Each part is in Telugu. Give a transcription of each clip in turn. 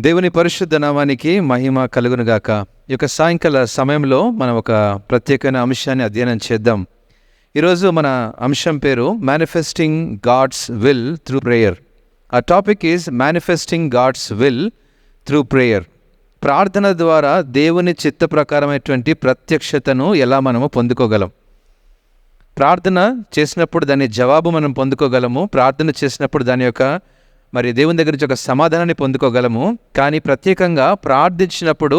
దేవుని పరిశుద్ధ నామానికి మహిమ కలుగునుగాక. ఈ యొక్క సాయంకాల సమయంలో మనం ఒక ప్రత్యేకమైన అంశాన్ని అధ్యయనం చేద్దాం. ఈరోజు మన అంశం పేరు manifesting God's will through prayer. ఆ topic is manifesting God's will through prayer. ప్రార్థన ద్వారా దేవుని చిత్త ప్రకారమైనటువంటి ప్రత్యక్షతను ఎలా మనము పొందుకోగలం. ప్రార్థన చేసినప్పుడు దాని జవాబు మనం పొందుకోగలము. ప్రార్థన చేసినప్పుడు దాని యొక్క దేవుని దగ్గర నుంచి ఒక సమాధానాన్ని పొందుకోగలము. కానీ ప్రత్యేకంగా ప్రార్థించినప్పుడు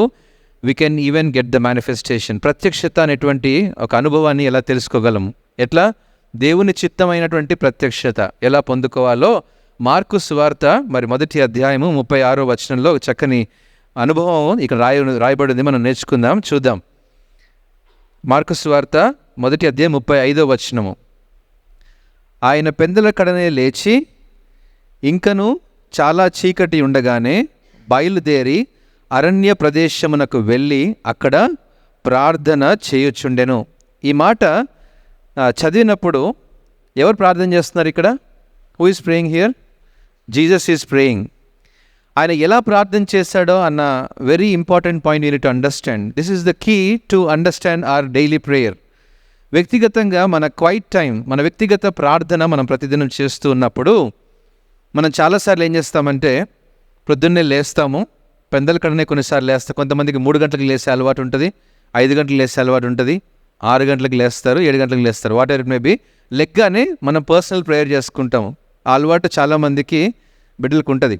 we can even get the manifestation. ప్రత్యక్షత అనేటువంటి ఒక అనుభవాన్ని ఎలా తెలుసుకోగలము, ఎట్లా దేవుని చిత్తమైనటువంటి ప్రత్యక్షత ఎలా పొందుకోవాలో మార్కు సువార్త మొదటి అధ్యాయము 36వ వచనంలో చక్కని అనుభవం ఇక్కడ రాయబడింది. మనం నేర్చుకుందాం, చూద్దాం. మార్కు సువార్త మొదటి అధ్యాయం 35వ వచనము. ఆయన పెందల కడనే లేచి ఇంకను చాలా చీకటి ఉండగానే బయలుదేరి అరణ్య ప్రదేశమునకు వెళ్ళి అక్కడ ప్రార్థన చేయుచుండెను. ఈ మాట చదివినప్పుడు ఎవరు ప్రార్థన చేస్తున్నారు ఇక్కడ? Who is praying here? Jesus is praying. ఆయన ఎలా ప్రార్థన చేశాడో అన్న very important point you need to understand. This is the key to understand our daily prayer. వ్యక్తిగతంగా మన క్వైట్ టైం, మన వ్యక్తిగత ప్రార్థన మనం ప్రతిదినం చేస్తూ ఉన్నప్పుడు మనం చాలాసార్లు ఏం చేస్తామంటే పొద్దున్నే లేస్తాము. పెందల కడనే కొన్నిసార్లు లేస్తాం. కొంతమందికి 3 గంటలకు లేసే అలవాటు ఉంటుంది, 5 గంటలకు లేసే అలవాటు ఉంటుంది, 6 గంటలకు లేస్తారు, 7 గంటలకు లేస్తారు. Whatever it may be. లెగ్గానే మనం పర్సనల్ ప్రేయర్ చేసుకుంటాము. ఆ అలవాటు చాలామందికి బిడ్డలకు ఉంటుంది.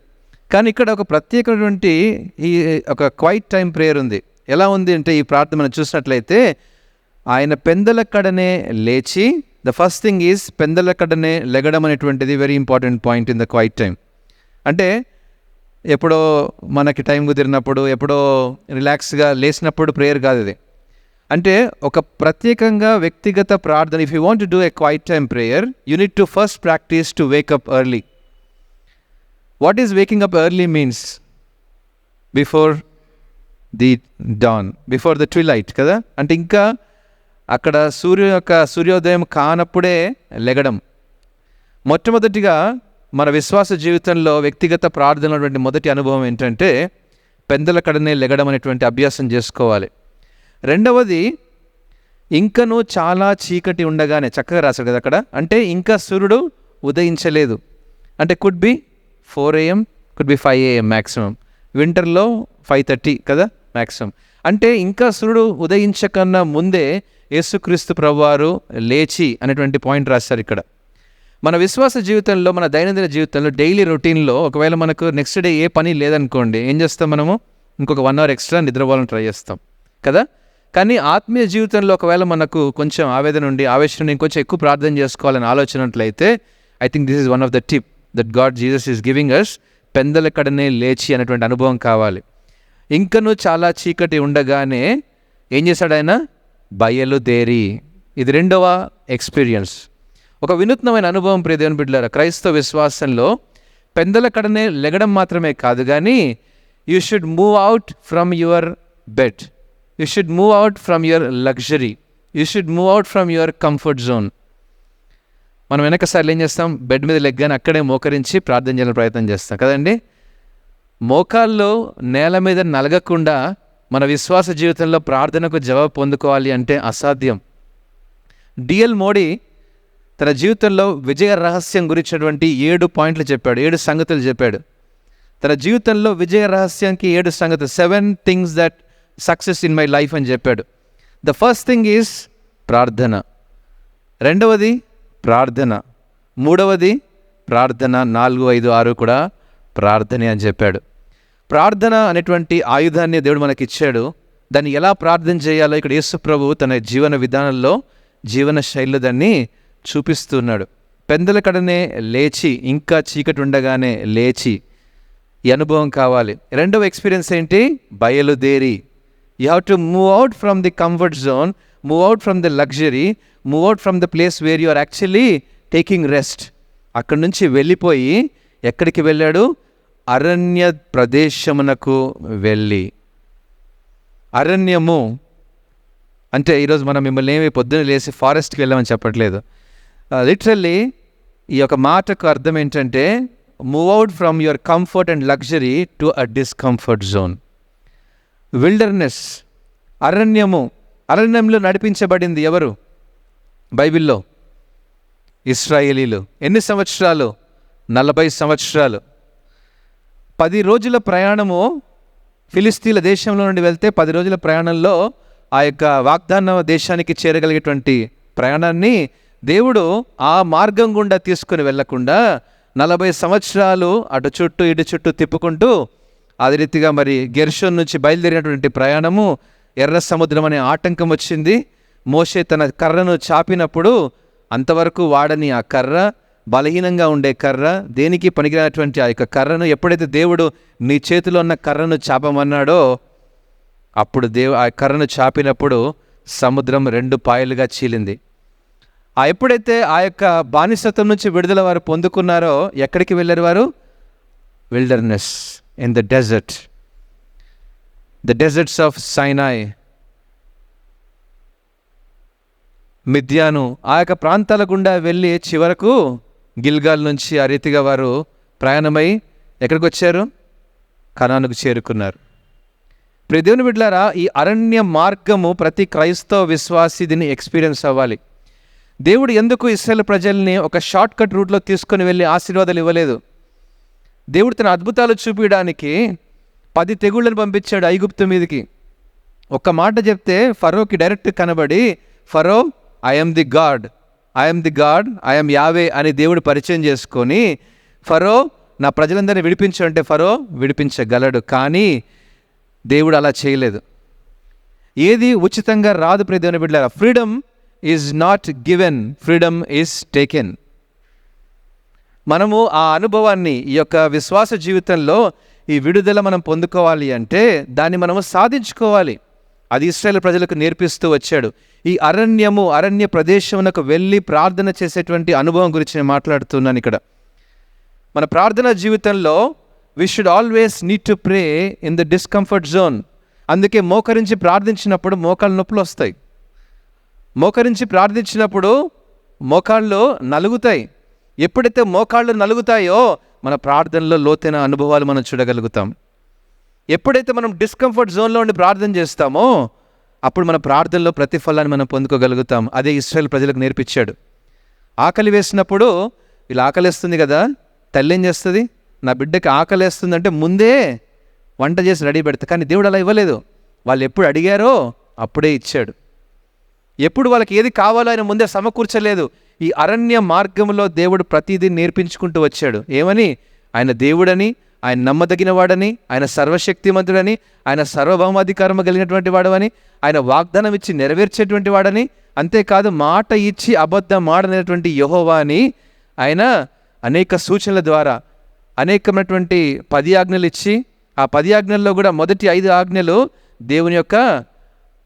కానీ ఇక్కడ ఒక ప్రత్యేకమైనటువంటి ఈ ఒక క్వైట్ టైం ప్రేయర్ ఉంది. ఎలా ఉంది అంటే ఈ ప్రార్థన మనం చూసినట్లయితే ఆయన పెందల కడనే లేచి, ద ఫస్ట్ థింగ్ ఈజ్ పెందల కడనే లెగడం అనేటువంటిది very important point in the quiet time. అంటే ఎప్పుడో మనకి టైం కుదిరినప్పుడు, ఎప్పుడో రిలాక్స్గా లేచినప్పుడు ప్రేయర్ కాదు ఇది. అంటే ఒక ప్రత్యేకంగా వ్యక్తిగత ప్రార్థన. If you want to do a quiet time prayer, you need to first practice to wake up early. What is waking up early means? Before the dawn, before the twilight కదా. అంటే ఇంకా అక్కడ సూర్యోదయం కానప్పుడే లెగడం. మొట్టమొదటిగా మన విశ్వాస జీవితంలో వ్యక్తిగత ప్రార్థన అనేటువంటి మొదటి అనుభవం ఏంటంటే పెందల కడనే లెగడం అనేటువంటి అభ్యాసం చేసుకోవాలి. రెండవది, ఇంకనూ చాలా చీకటి ఉండగానే, చక్కగా రాశాడు కదా అక్కడ. అంటే ఇంకా సూర్యుడు ఉదయించలేదు. అంటే could be 4 AM, could be 5 AM maximum. వింటర్లో 5:30 కదా మ్యాక్సిమం. అంటే ఇంకా సూర్యుడు ఉదయించకన్నా ముందే యేసుక్రీస్తు ప్రభువారు లేచి అనేటువంటి పాయింట్ రాశారు ఇక్కడ. మన విశ్వాస జీవితంలో, మన దైనందిన జీవితంలో, డైలీ రొటీన్లో ఒకవేళ మనకు నెక్స్ట్ డే ఏ పని లేదనుకోండి, ఏం చేస్తాం? మనము ఇంకొక 1 hour ఎక్స్ట్రా నిద్రపోవాలని ట్రై చేస్తాం కదా. కానీ ఆత్మీయ జీవితంలో ఒకవేళ మనకు కొంచెం ఆవేదన ఉండి, ఆవేశం ఉండి, ఇంకొంచెం ఎక్కువ ప్రార్థన చేసుకోవాలని ఆలోచనట్లయితే I think this is one of the tip that God Jesus is giving us. పెందల కడనే లేచి అనేటువంటి అనుభవం కావాలి. ఇంకనూ చాలా చీకటి ఉండగానే ఏం చేశాడు ఆయన? బయలుదేరి. ఇది రెండవ ఎక్స్పీరియన్స్, ఒక వినూత్నమైన అనుభవం. ప్రియ దేవుని బిడ్డలారా, క్రైస్తవ విశ్వాసంలో పెందల కడనే లెగడం మాత్రమే కాదు, కానీ you should move out from your bed, you should move out from your luxury, you should move out from your comfort zone. మనం వెనకసార్లు ఏం చేస్తాం? బెడ్ మీద లెగ్గానే అక్కడే మోకరించి ప్రార్థన చేయాలని ప్రయత్నం చేస్తాం కదండి. మోకాల్లో నేల మీద నలగకుండా మన విశ్వాస జీవితంలో ప్రార్థనకు జవాబు పొందుకోవాలి అంటే అసాధ్యం. డిఎల్ మోడీ తన జీవితంలో విజయ రహస్యం గురించినటువంటి 7 పాయింట్లు చెప్పాడు, 7 సంగతులు చెప్పాడు. తన జీవితంలో విజయ రహస్యానికి 7 సంగతులు, 7 things that success in my life అని చెప్పాడు. ద ఫస్ట్ థింగ్ ఈజ్ ప్రార్థన. రెండవది ప్రార్థన. మూడవది ప్రార్థన. 4, 5, 6 కూడా ప్రార్థనే అని చెప్పాడు. ప్రార్థన అనేటువంటి ఆయుధాన్ని దేవుడు మనకి ఇచ్చాడు. దాన్ని ఎలా ప్రార్థన చేయాలో ఇక్కడ యేసు ప్రభు తన జీవన విధానంలో, జీవన శైలిలో దాన్ని చూపిస్తున్నాడు. పెందల కడనే లేచి, ఇంకా చీకటి ఉండగానే లేచి, ఈ అనుభవం కావాలి. రెండవ ఎక్స్పీరియన్స్ ఏంటి? బయలుదేరి. You have to move out from the comfort zone, move out from the luxury, move out from the place where you are actually taking rest. అక్కడి నుంచి వెళ్ళిపోయి ఎక్కడికి వెళ్ళాడు? అరణ్య ప్రదేశమునకు వెళ్ళి. అరణ్యము అంటే ఈరోజు మనం మిమ్మల్ని ఏమి పొద్దున్న లేసి ఫారెస్ట్కి వెళ్ళామని చెప్పట్లేదు. లిటరల్లీ ఈ యొక్క మాటకు అర్థం ఏంటంటే move out from your comfort and luxury to a discomfort zone. Wilderness, అరణ్యంలో నడిపించబడింది ఎవరు బైబిల్లో? ఇశ్రాయేలీలు. ఎన్ని సంవత్సరాలు? 40 సంవత్సరాలు. 10 రోజుల ప్రయాణము ఫిలిస్తీన్ల దేశంలో నుండి వెళ్తే 10 రోజుల ప్రయాణంలో ఆ యొక్క వాగ్దాన దేశానికి చేరగలిగేటువంటి ప్రయాణాన్ని దేవుడు ఆ మార్గం గుండా తీసుకుని వెళ్లకుండా 40 సంవత్సరాలు అటు చుట్టూ ఇటు చుట్టూ తిప్పుకుంటూ, అదే రీతిగా మరి గెర్షోన్ నుంచి బయలుదేరినటువంటి ప్రయాణము ఎర్ర సముద్రం అనే ఆటంకం వచ్చింది. మోషే తన కర్రను చాపినప్పుడు అంతవరకు వాడని ఆ కర్ర, బలహీనంగా ఉండే కర్ర, దేనికి పనికిరానటువంటి ఆ యొక్క కర్రను ఎప్పుడైతే దేవుడు నీ చేతిలో ఉన్న కర్రను చాపమన్నాడో అప్పుడు ఆ కర్రను చాపినప్పుడు సముద్రం 2 పాయలుగా చీలింది. ఎప్పుడైతే ఆ యొక్క బానిసత్వం నుంచి విడుదల వారు పొందుకున్నారో ఎక్కడికి వెళ్ళారు వారు? Wilderness, in the deserts of Sinai, మిద్యాను, ఆ యొక్క ప్రాంతాల గుండా వెళ్ళి చివరకు గిల్గాల్ నుంచి ఆ రీతిగా వారు ప్రయాణమై ఎక్కడికి వచ్చారు? కనానుకు చేరుకున్నారు. ప్రియ దేవుని బిడ్డలారా, ఈ అరణ్య మార్గము ప్రతి క్రైస్తవ విశ్వాసి దీన్ని ఎక్స్పీరియన్స్ అవ్వాలి. దేవుడు ఎందుకు ఇశ్రాయేలు ప్రజల్ని ఒక షార్ట్ కట్ రూట్లో తీసుకొని వెళ్ళి ఆశీర్వాదాలు ఇవ్వలేదు? దేవుడు తన అద్భుతాలు చూపించడానికి 10 తెగుళ్ళను పంపించాడు ఐగుప్తు మీదకి. ఒక్క మాట చెప్తే ఫరోకి డైరెక్ట్ కనబడి, Pharaoh I am the God, I am Yahweh అని దేవుడు పరిచయం చేసుకొని, ఫరో నా ప్రజలందరినీ విడిపించు అంటే ఫరో విడిపించగలడు. కానీ దేవుడు అలా చేయలేదు. ఏది ఉచితంగా రాదు ప్రియ దేవుని బిడ్డలారా. Freedom is not given, freedom is taken. మనము ఆ అనుభవాన్ని ఈ యొక్క విశ్వాస జీవితంలో ఈ విడుదల మనం పొందుకోవాలి అంటే దాన్ని మనము సాధించుకోవాలి. అది ఇశ్రాయేలు ప్రజలకు నేర్పిస్తూ వచ్చాడు. ఈ అరణ్య ప్రదేశమునకు వెళ్ళి ప్రార్థన చేసేటువంటి అనుభవం గురించి నేను మాట్లాడుతున్నాను ఇక్కడ. మన ప్రార్థన జీవితంలో we should always need to pray in the discomfort zone. అందుకే మోకరించి ప్రార్థించినప్పుడు మోకాళ్ళ నొప్పులు వస్తాయి. మోకరించి ప్రార్థించినప్పుడు మోకాళ్ళు నలుగుతాయి. ఎప్పుడైతే మోకాళ్ళు నలుగుతాయో మన ప్రార్థనలో లోతైన అనుభవాలు మనం చూడగలుగుతాం. ఎప్పుడైతే మనం డిస్కంఫర్ట్ జోన్లో ఉండి ప్రార్థన చేస్తామో అప్పుడు మన ప్రార్థనలో ప్రతిఫలాన్ని మనం పొందుకోగలుగుతాం. అదే ఇశ్రాయేలు ప్రజలకు నేర్పించాడు. ఆకలి వేసినప్పుడు వీళ్ళు ఆకలిస్తుంది కదా, తల్లి ఏం చేస్తుంది? నా బిడ్డకి ఆకలేస్తుందంటే ముందే వంట చేసి రెడీ పెడతా. కానీ దేవుడు అలా ఇవ్వలేదు. వాళ్ళు ఎప్పుడు అడిగారో అప్పుడే ఇచ్చాడు. ఎప్పుడు వాళ్ళకి ఏది కావాలో ఆయన ముందే సమకూర్చలేదు. ఈ అరణ్య మార్గంలో దేవుడు ప్రతిదీ నేర్పించుకుంటూ వచ్చాడు. ఏమని? ఆయన దేవుడని, ఆయన నమ్మదగిన వాడని, ఆయన సర్వశక్తిమంతుడని, ఆయన సర్వభౌమాధికారము కలిగినటువంటి వాడని, ఆయన వాగ్దానం ఇచ్చి నెరవేర్చేటువంటి వాడని, అంతేకాదు మాట ఇచ్చి అబద్ధం ఆడనేటువంటి యెహోవా అని ఆయన అనేక సూచనల ద్వారా అనేకమైనటువంటి 10 ఆజ్ఞలు ఇచ్చి, ఆ 10 ఆజ్ఞల్లో కూడా మొదటి 5 ఆజ్ఞలు దేవుని యొక్క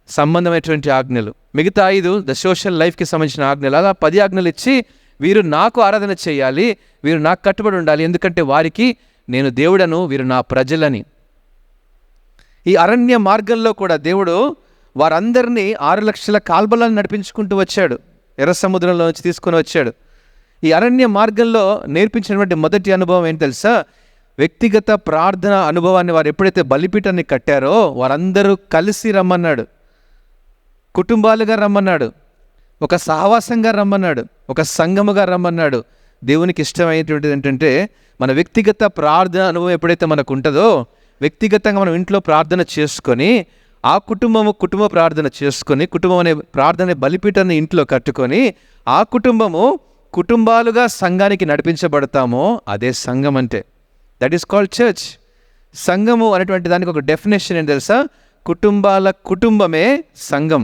సంబంధమైనటువంటి ఆజ్ఞలు, మిగతా 5 ద సోషల్ లైఫ్కి సంబంధించిన ఆజ్ఞలు. అలా 10 ఆజ్ఞలు ఇచ్చి వీరు నాకు ఆరాధన చేయాలి, వీరు నాకు కట్టుబడి ఉండాలి, ఎందుకంటే వారికి నేను దేవుడను, వీరు నా ప్రజలని. ఈ అరణ్య మార్గంలో కూడా దేవుడు వారందరినీ 6 లక్షల కాల్బలాన్ని నడిపించుకుంటూ వచ్చాడు. ఎర్ర సముద్రంలో నుంచి తీసుకొని వచ్చాడు. ఈ అరణ్య మార్గంలో నేర్పించినటువంటి మొదటి అనుభవం ఏంటి తెలుసా? వ్యక్తిగత ప్రార్థన అనుభవాన్ని వారు ఎప్పుడైతే బలిపీఠాన్ని కట్టారో వారందరూ కలిసి రమ్మన్నాడు, కుటుంబాలుగా రమ్మన్నాడు, ఒక సహవాసంగా రమ్మన్నాడు, ఒక సంఘముగా రమ్మన్నాడు. దేవునికి ఇష్టమైనటువంటిది ఏంటంటే మన వ్యక్తిగత ప్రార్థన అనుభవం ఎప్పుడైతే మనకు ఉంటుందో, వ్యక్తిగతంగా మనం ఇంట్లో ప్రార్థన చేసుకొని ఆ కుటుంబ ప్రార్థన చేసుకొని, కుటుంబం అనే ప్రార్థన బలిపీఠాన్ని ఇంట్లో కట్టుకొని ఆ కుటుంబాలుగా సంఘానికి నడిపించబడతామో అదే సంఘం అంటే. That is called church. సంఘము అనేటువంటి దానికి ఒక డెఫినేషన్ ఏంటి తెలుసా? కుటుంబమే సంఘం.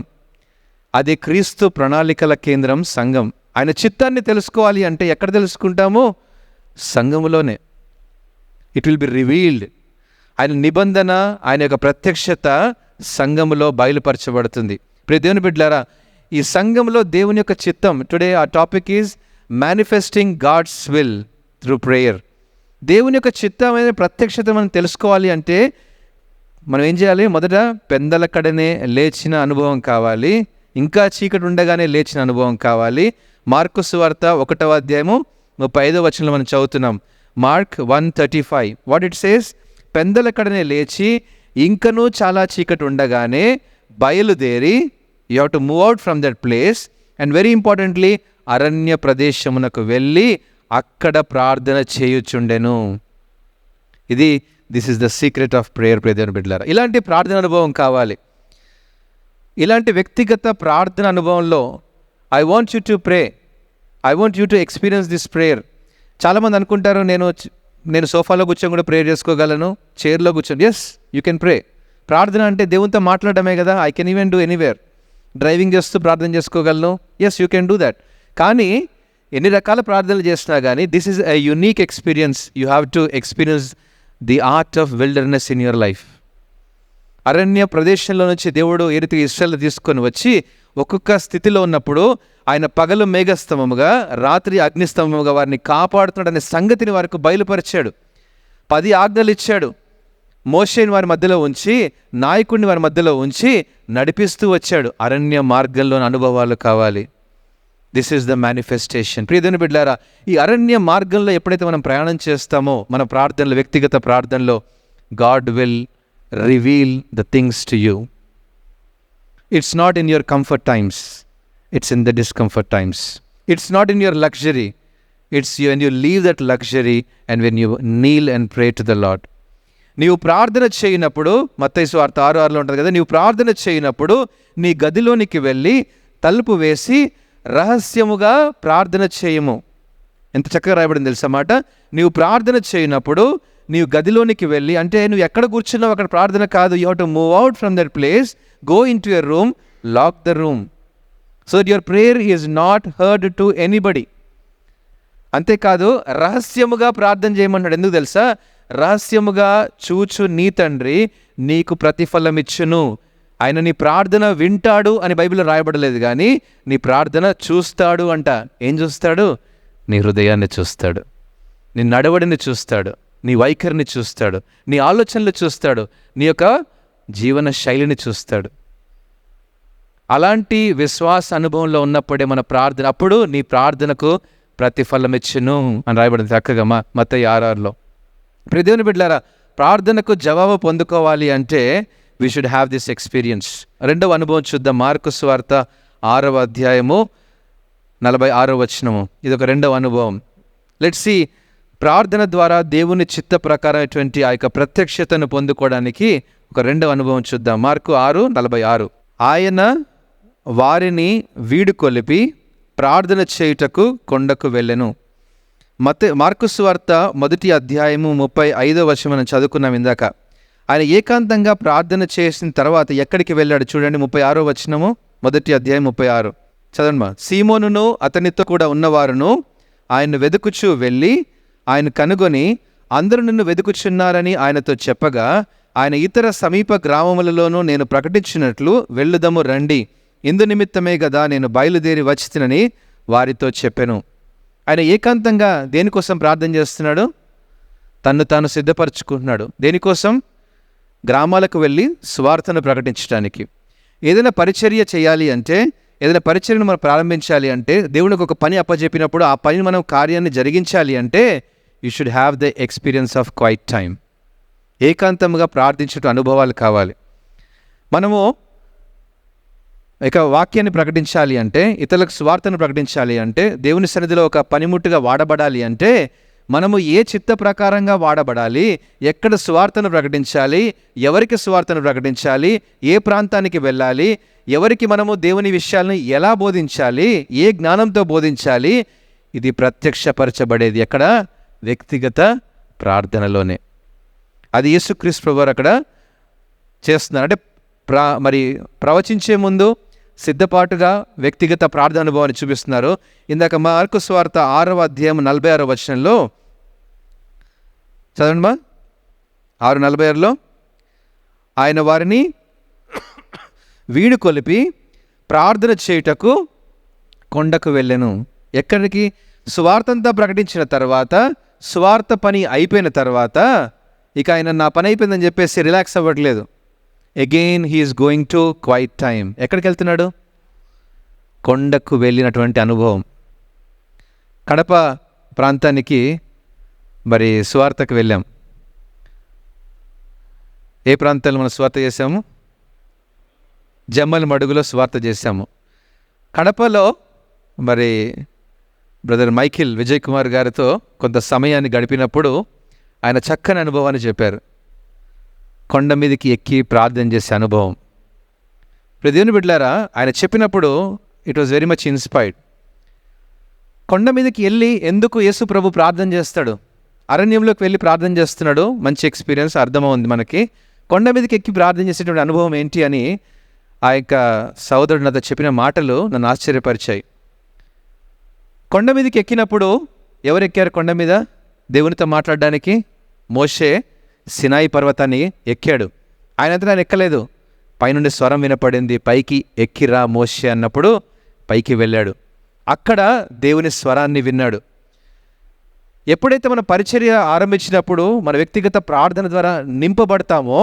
అది క్రీస్తు ప్రణాళికల కేంద్రం సంఘం. ఆయన చిత్తాన్ని తెలుసుకోవాలి అంటే ఎక్కడ తెలుసుకుంటాము? సంఘములోనే. It will be revealed. ఆయన నిబంధన, ఆయన యొక్క ప్రత్యక్షత సంఘములో బయలుపరచబడుతుంది. ప్రియ దేవుని బిడ్డలారా, ఈ సంఘంలో దేవుని యొక్క చిత్తం. టుడే ఆ topic is manifesting God's will through prayer. దేవుని యొక్క చిత్తమైన ప్రత్యక్షత మనం తెలుసుకోవాలి అంటే మనం ఏం చేయాలి? మొదట పెందల కడనే లేచిన అనుభవం కావాలి, ఇంకా చీకటి ఉండగానే లేచిన అనుభవం కావాలి. మార్కు సువార్త 1వ అధ్యాయము 35వ వచనంలో మనం చదువుతున్నాం. మార్క్ 1:35 వాట్ ఇట్ సేస్, పెందలకడనే లేచి ఇంకనూ చాలా చీకటి ఉండగానే బయలుదేరి you have to move out from that place and very importantly అరణ్య ప్రదేశమునకు వెళ్ళి అక్కడ ప్రార్థన చేయుచుండెను. This is the secret of prayer. Prayer బిడ్డలారా, ఇలాంటి ప్రార్థన అనుభవం కావాలి. ఇలాంటి వ్యక్తిగత ప్రార్థన అనుభవంలో I want you to pray, I want you to experience this prayer. చాలామంది అనుకుంటారు నేను సోఫాలో కూర్చొని కూడా ప్రేయర్ చేసుకోగలను, చైర్లో కూర్చొని. Yes, you can pray. ప్రార్థన అంటే దేవునితో మాట్లాడటమే కదా. I can even do anywhere. Driving చేస్తూ ప్రార్థన చేసుకోగలను. Yes, you can do that. కానీ ఎన్ని రకాల ప్రార్థనలు చేసినా కానీ this is a unique experience. You have to experience the art of wilderness in your life. అరణ్య ప్రదేశంలో నుంచి దేవుడు ఏ రీతిగా ఇశ్రాయేలు తీసుకొని వచ్చి ఒక్కొక్క స్థితిలో ఉన్నప్పుడు ఆయన పగలు మేఘస్తంభముగా, రాత్రి అగ్నిస్తంభముగా వారిని కాపాడుతున్నాడనే సంగతిని వారికి బయలుపరిచాడు. 10 ఆజ్ఞలు ఇచ్చాడు. మోషేని వారి మధ్యలో ఉంచి, నాయకుడిని వారి మధ్యలో ఉంచి నడిపిస్తూ వచ్చాడు. అరణ్య మార్గంలోని అనుభవాలు కావాలి. This is the manifestation. ప్రియదేవుని బిడ్డలారా, ఈ అరణ్య మార్గంలో ఎప్పుడైతే మనం ప్రయాణం చేస్తామో మన ప్రార్థనలో, వ్యక్తిగత ప్రార్థనలో, God will reveal the things to you. It's not in your comfort times, it's in the discomfort times. It's not in your luxury, it's when you leave that luxury and when you Neel and pray to the lord. నీవు ప్రార్థన చేయనప్పుడు, మత్తయి సువార్త 6:6లో ఉంటుంది కదా, నీవు ప్రార్థన చేయనప్పుడు నీ గదిలోనికి వెళ్ళి తలుపు వేసి రహస్యముగా ప్రార్థన చేయము. ఎంత చక్కగా రాయబడింది తెలుసా మాట. నీవు ప్రార్థన చేయనప్పుడు నీవు గదిలోనికి వెళ్ళి, అంటే నువ్వు ఎక్కడ కూర్చున్నావు అక్కడ ప్రార్థన కాదు. You have to move out from that place, go in to your room, lock the room so that your prayer is not heard to anybody. అంతేకాదు రహస్యముగా ప్రార్థన చేయమన్నాడు. ఎందుకు తెలుసా? రహస్యముగా చూచు నీ తండ్రి నీకు ప్రతిఫలం ఇచ్చును. ఆయన నీ ప్రార్థన వింటాడు అని బైబిల్లో రాయబడలేదు, కానీ నీ ప్రార్థన చూస్తాడు అంట. ఏం చూస్తాడు? నీ హృదయాన్ని చూస్తాడు, నీ నడవడిని చూస్తాడు, నీ వైఖరిని చూస్తాడు, నీ ఆలోచనలు చూస్తాడు, నీ యొక్క జీవన శైలిని చూస్తాడు. అలాంటి విశ్వాస అనుభవంలో ఉన్నప్పుడే మన ప్రార్థన, అప్పుడు నీ ప్రార్థనకు ప్రతిఫలం ఇచ్చును అని రాయబడింది చక్కగా మత్తయి 6:6లో. దేవుని బిడ్డలారా, ప్రార్థనకు జవాబు పొందుకోవాలి అంటే we should have this experience. రెండవ అనుభవం చూద్దాం. మార్కు సువార్త 6:46 ఇదొక రెండవ అనుభవం. Let's see. ప్రార్థన ద్వారా దేవుని చిత్త ప్రకారమైనటువంటి ఆ యొక్క ప్రత్యక్షతను పొందుకోవడానికి ఒక రెండవ అనుభవం చూద్దాం. మార్కు 6:46 ఆయన వారిని వీడుకొలిపి ప్రార్థన చేయుటకు కొండకు వెళ్ళెను. మార్కు సువార్త 1:35 మనం చదువుకున్నాం ఇందాక. ఆయన ఏకాంతంగా ప్రార్థన చేసిన తర్వాత ఎక్కడికి వెళ్ళాడు చూడండి. 36 1:36 చదవండి. సీమోనును అతనితో కూడా ఉన్నవారును ఆయన్ను వెదుకుచూ వెళ్ళి ఆయన కనుగొని అందరూ నిన్ను వెదుకుచున్నారని ఆయనతో చెప్పగా, ఆయన ఇతర సమీప గ్రామములలోనూ నేను ప్రకటించినట్లు వెళ్ళుదము రండి, ఇందు నిమిత్తమే కదా నేను బయలుదేరి వచ్చినని వారితో చెప్పెను. ఆయన ఏకాంతంగా దేనికోసం ప్రార్థన చేస్తున్నాడు? తన్ను తాను సిద్ధపరచుకుంటున్నాడు. దేనికోసం? గ్రామాలకు వెళ్ళి సువార్తను ప్రకటించడానికి. ఏదైనా పరిచర్య చేయాలి అంటే, ఏదైనా పరిచర్యను మనం ప్రారంభించాలి అంటే, దేవునికి ఒక పని అప్పజెప్పినప్పుడు ఆ పని మనం కార్యాన్ని జరిగించాలి అంటే you should have the experience of quiet time. ఏకాంతంగా ప్రార్థించే అనుభవాలు కావాలి. మనము ఇక వాక్యాన్ని ప్రకటించాలి అంటే, ఇతరులకు సువార్తను ప్రకటించాలి అంటే, దేవుని సన్నిధిలో ఒక పనిముట్టుగా వాడబడాలి అంటే మనము ఏ చిత్త ప్రకారంగా వాడబడాలి, ఎక్కడ సువార్తను ప్రకటించాలి, ఎవరికి సువార్తను ప్రకటించాలి, ఏ ప్రాంతానికి వెళ్ళాలి, ఎవరికి మనము దేవుని విషయాలను ఎలా బోధించాలి, ఏ జ్ఞానంతో బోధించాలి, ఇది ప్రత్యక్షపరచబడేది ఎక్కడ? వ్యక్తిగత ప్రార్థనలోనే. అది యేసుక్రీస్తు ప్రభువారు అక్కడ చేస్తున్నారు. అంటే మరి ప్రవచించే ముందు సిద్ధపాటుగా వ్యక్తిగత ప్రార్థన అనుభవాన్ని చూపిస్తున్నారు. ఇందాక మార్కు సువార్త 6:46 చదవండి. 6:46 ఆయన వారిని వీడుకొలిపి ప్రార్థన చేయుటకు కొండకు వెళ్ళెను. ఎక్కడికి? సువార్తంతా ప్రకటించిన తర్వాత, సువార్త పని అయిపోయిన తర్వాత ఇక ఆయన నా పని అయిపోయిందని చెప్పేసి రిలాక్స్ అవ్వట్లేదు. Again he is going to quiet time. ఎక్కడికి వెళ్తున్నాడు? కొండకు వెళ్ళినటువంటి అనుభవం. కడప ప్రాంతానికి మరి సువార్తకు వెళ్ళాం. ఏ ప్రాంతాల్లో మనం సువార్త చేశాము? జమ్మల్ మడుగులో సువార్త చేశాము. కడపలో మరి బ్రదర్ మైఖిల్ విజయ్ కుమార్ గారితో కొంత సమయాన్ని గడిపినప్పుడు ఆయన చక్కని అనుభవాన్ని చెప్పారు. కొండ మీదకి ఎక్కి ప్రార్థన చేసే అనుభవం. ఇప్పుడు దేవుని బిడ్డలారా, ఆయన చెప్పినప్పుడు it was very much inspired. కొండ మీదకి వెళ్ళి ఎందుకు యేసు ప్రభు ప్రార్థన చేస్తాడు? అరణ్యంలోకి వెళ్ళి ప్రార్థన చేస్తున్నాడు, మంచి ఎక్స్పీరియన్స్ అర్థమవుంది మనకి. కొండ మీదకి ఎక్కి ప్రార్థన చేసేటువంటి అనుభవం ఏంటి అని ఆ యొక్క సోదరుడు నాతో చెప్పిన మాటలు నన్ను ఆశ్చర్యపరిచాయి. కొండ మీదకి ఎక్కినప్పుడు ఎవరు ఎక్కారు కొండ మీద దేవునితో మాట్లాడడానికి? మోషే సినాయి పర్వతాన్ని ఎక్కాడు. ఆయనంతా ఆయన ఎక్కలేదు. పైనుండి స్వరం వినపడింది, పైకి ఎక్కిరా మోషే అన్నప్పుడు పైకి వెళ్ళాడు. అక్కడ దేవుని స్వరాన్ని విన్నాడు. ఎప్పుడైతే మన పరిచర్య ఆరంభించినప్పుడు మన వ్యక్తిగత ప్రార్థన ద్వారా నింపబడతామో,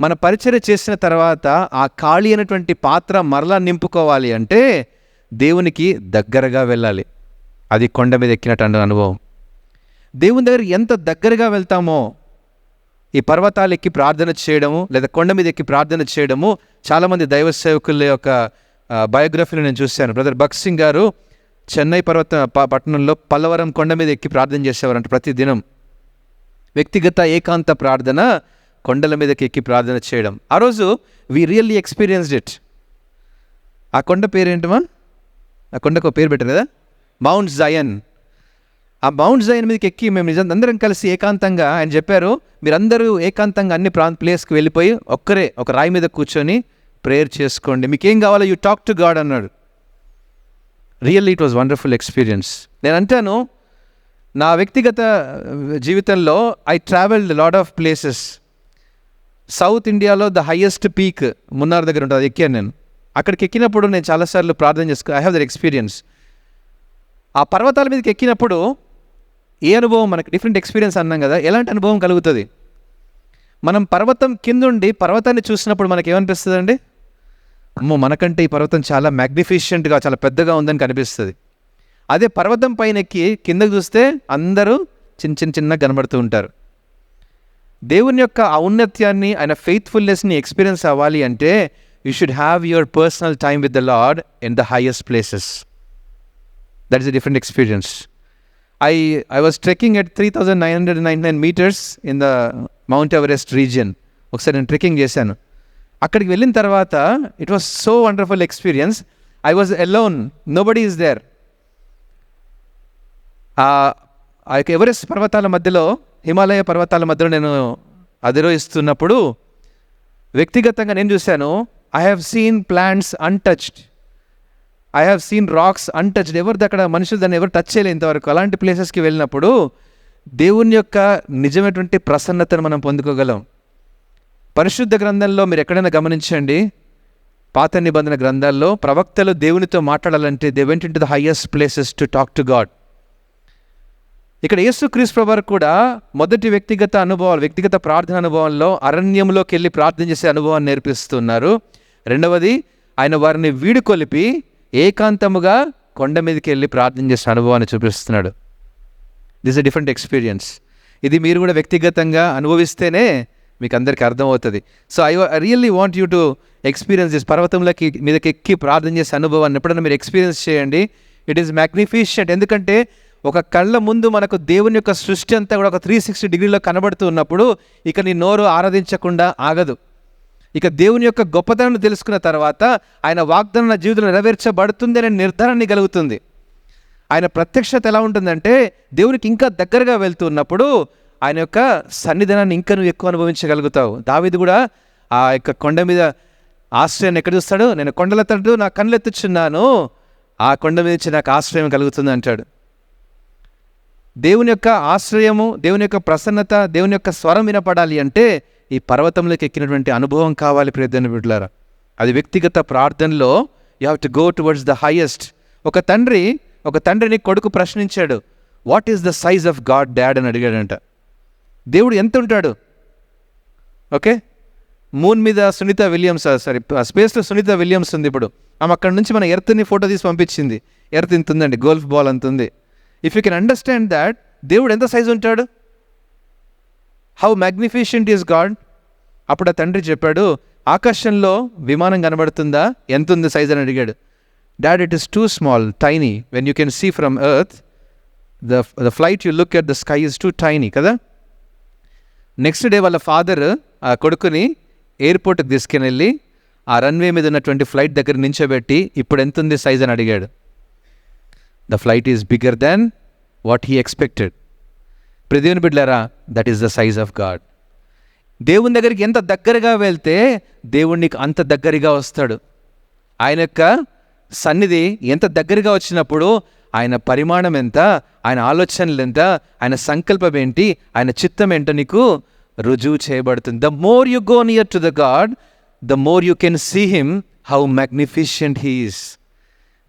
మన పరిచర్య చేసిన తర్వాత ఆ ఖాళీ అయినటువంటి పాత్ర మరలా నింపుకోవాలి అంటే దేవునికి దగ్గరగా వెళ్ళాలి. అది కొండ మీద ఎక్కినట్టు అనుభవం. దేవుని దగ్గర ఎంత దగ్గరగా వెళ్తామో, ఈ పర్వతాలు ఎక్కి ప్రార్థన చేయడము లేదా కొండ మీద ఎక్కి ప్రార్థన చేయడము, చాలామంది దైవ సేవకుల యొక్క బయోగ్రఫీలో నేను చూశాను. బ్రదర్ భగత్ సింగ్ గారు చెన్నై పట్టణంలో పల్లవరం కొండ మీద ఎక్కి ప్రార్థన చేసేవారంట ప్రతి దినం. వ్యక్తిగత ఏకాంత ప్రార్థన, కొండల మీదకి ఎక్కి ప్రార్థన చేయడం. ఆ రోజు వీ రియల్లీ ఎక్స్పీరియన్స్డ్ ఇట్. ఆ కొండ పేరేంటమా? ఆ కొండకు ఒక పేరు పెట్టారు కదా, మౌంట్ జయన్. ఆ మౌంట్ జయన్ మీదకి ఎక్కి మేము అందరం కలిసి ఏకాంతంగా, ఆయన చెప్పారు, మీరందరూ ఏకాంతంగా అన్ని ప్లేస్కి వెళ్ళిపోయి ఒక్కరే ఒక రాయి మీద కూర్చొని ప్రేయర్ చేసుకోండి, మీకేం కావాలో యూ టాక్ టు గాడ్ అన్నాడు. Really it was wonderful experience. నేను అంటాను, నా వ్యక్తిగత జీవితంలో I travelled lot of places. South ఇండియాలో ద హైయెస్ట్ పీక్ మున్నార్ దగ్గర ఉంటుంది, అది ఎక్కాను నేను. అక్కడికి ఎక్కినప్పుడు నేను చాలాసార్లు ప్రార్థన చేసుకో, ఐ హ్యావ్ దట్ ఎక్స్పీరియన్స్. ఆ పర్వతాల మీదకి ఎక్కినప్పుడు ఏ అనుభవం, మనకి డిఫరెంట్ ఎక్స్పీరియన్స్ అన్నాం కదా, ఎలాంటి అనుభవం కలుగుతుంది? మనం పర్వతం కిందుండి పర్వతాన్ని చూసినప్పుడు మనకి ఏమనిపిస్తుంది అండి? అమ్మో, మనకంటే ఈ పర్వతం చాలా మ్యాగ్నిఫిషియంట్గా, చాలా పెద్దగా ఉందని కనిపిస్తుంది. అదే పర్వతం పైన ఎక్కి కిందకు చూస్తే అందరూ చిన్న కనబడుతూ ఉంటారు. దేవుని యొక్క ఔన్నత్యాన్ని, ఆయన ఫెయిత్ఫుల్నెస్ని ఎక్స్పీరియన్స్ అవ్వాలి అంటే you should have your personal time with the lord in the highest places. That is a different experience. I was trekking at 3,999 meters in the Mount Everest region. ఒకసారి నేను ట్రెక్కింగ్ చేశాను. అక్కడికి వెళ్ళిన తర్వాత it was so wonderful experience. I was alone, nobody is there. ఆ యొక్క ఎవరెస్ట్ పర్వతాల మధ్యలో, హిమాలయ పర్వతాల మధ్యలో నేను అధిరోహిస్తున్నప్పుడు వ్యక్తిగతంగా నేను చూశాను, I have seen plants untouched, I have seen rocks untouched. ఎవరిది అక్కడ మనుషులు దాన్ని ఎవరు టచ్ చేయలేదు ఇంతవరకు. అలాంటి ప్లేసెస్కి వెళ్ళినప్పుడు దేవుని యొక్క నిజమైనటువంటి ప్రసన్నతను మనం పొందుకోగలం. పరిశుద్ధ గ్రంథంలో మీరు ఎక్కడైనా గమనించండి, పాత నిబంధన గ్రంథాల్లో ప్రవక్తలు దేవునితో మాట్లాడాలంటే they went in to the highest places to talk to God. ఇక్కడ యేసుక్రీస్తు ప్రభువారు కూడా మొదటి వ్యక్తిగత అనుభవాలు, వ్యక్తిగత ప్రార్థన అనుభవంలో అరణ్యంలోకి వెళ్ళి ప్రార్థన చేసే అనుభవాన్ని నేర్పిస్తున్నారు. రెండవది, ఆయన వారిని వీడుకొలిపి ఏకాంతముగా కొండ మీదకి వెళ్ళి ప్రార్థన చేసే అనుభవాన్ని చూపిస్తున్నాడు. This a different experience. ఇది మీరు కూడా వ్యక్తిగతంగా అనుభవిస్తేనే మీకు అందరికీ అర్థమవుతుంది. So I really want you to experience this. పర్వతంలోకి మీదకి ఎక్కి ప్రార్థన చేసే అనుభవాన్ని ఎప్పుడైనా మీరు ఎక్స్పీరియన్స్ చేయండి. It is magnificent. ఎందుకంటే ఒక కళ్ళ ముందు మనకు దేవుని యొక్క సృష్టి అంతా కూడా ఒక 360 డిగ్రీలో కనబడుతూ ఉన్నప్పుడు ఇక నీ నోరు ఆరాధించకుండా ఆగదు. ఇక దేవుని యొక్క గొప్పతనాన్ని తెలుసుకున్న తర్వాత ఆయన వాగ్దానం నా జీవితంలో నెరవేర్చబడుతుంది అనే నిర్ధారణ కలుగుతుంది. ఆయన ప్రత్యక్షత ఎలా ఉంటుందంటే దేవునికి ఇంకా దగ్గరగా వెళ్తున్నప్పుడు ఆయన యొక్క సన్నిధానాన్ని ఇంకా నువ్వు ఎక్కువ అనుభవించగలుగుతావు. దావీదు కూడా ఆ యొక్క కొండ మీద ఆశ్రయాన్ని ఎక్కడ చూస్తాడు? నేను కొండల తట్టు నా కళ్ళు ఎత్తుచున్నాను, ఆ కొండ మీద నుంచి నాకు ఆశ్రయం కలుగుతుంది అంటాడు. దేవుని యొక్క ఆశ్రయము, దేవుని యొక్క ప్రసన్నత, దేవుని యొక్క స్వరం వినపడాలి అంటే ఈ పర్వతంలోకి ఎక్కినటువంటి అనుభవం కావాలి ప్రియమైన బిడ్డలారా. అది వ్యక్తిగత ప్రార్థనలో you have to go towards the highest. ఒక తండ్రిని కొడుకు ప్రశ్నించాడు, what is the size of God dad అని అడిగాడంట. దేవుడు ఎంత ఉంటాడు? ఓకే, మూన్ మీద సునీత విలియమ్స్, స్పేస్లో సునీత విలియమ్స్ ఉంది. ఇప్పుడు ఆమె అక్కడ నుంచి మన ఎర్త్ని ఫోటో తీసి పంపించింది. ఎర్త్ ఇంత ఉందండి, గోల్ఫ్ బాల్ అంత ఉంది. If you can understand that దేవుడు ఎంత సైజు ఉంటాడు, హౌ మ్యాగ్నిఫిషెంట్ ఈజ్ గాడ్. అప్పుడు ఆ తండ్రి చెప్పాడు, ఆకాశంలో విమానం కనబడుతుందా, ఎంత ఉంది సైజ్ అని అడిగాడు. Dad, it is too small, tiny. When you can see from earth, the flight you look at the sky is too tiny కదా. నెక్స్ట్ డే వాళ్ళ ఫాదర్ ఆ కొడుకుని ఎయిర్పోర్ట్కి తీసుకుని వెళ్ళి ఆ రన్వే మీద ఉన్నటువంటి ఫ్లైట్ దగ్గర నించోబెట్టి, ఇప్పుడు ఎంత ఉంది సైజ్ అని అడిగాడు. The flight is bigger than what he expected. దేవుని బిడ్డలారా, that is the size of God. దేవుని దగ్గరికి ఎంత దగ్గరగా వెళ్తే దేవునికి అంత దగ్గరగా వస్తాడు. ఆయన యొక్క సన్నిధి ఎంత దగ్గరగా వచ్చినప్పుడు ఆయన పరిమాణం ఎంత, ఆయన ఆలోచనలు ఎంత, ఆయన సంకల్పం ఏంటి, ఆయన చిత్తం ఏంటో నీకు రుజువు చేయబడుతుంది. The more you go near to the God, the more you can see him how magnificent he is.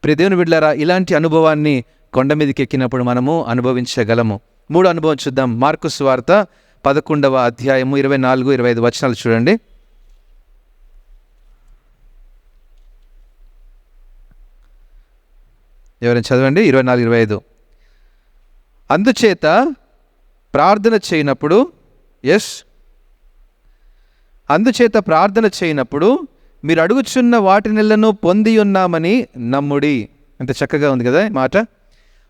దేవుని బిడ్డలారా, ఇలాంటి అనుభవాన్ని కొండ మీదకి ఎక్కినప్పుడు మనము అనుభవించగలము. 3వ అనుభవం చూద్దాం. మార్కు సువార్త 11వ అధ్యాయము 24-25 వచనాలు చూడండి. ఎవరైనా చదవండి. 24-25. అందుచేత ప్రార్థన చేయనప్పుడు అందుచేత ప్రార్థన చేయనప్పుడు మీరు అడుగుచున్న వాటినెల్లను పొంది ఉన్నామని నమ్ముడి. అంత చక్కగా ఉంది కదా మాట.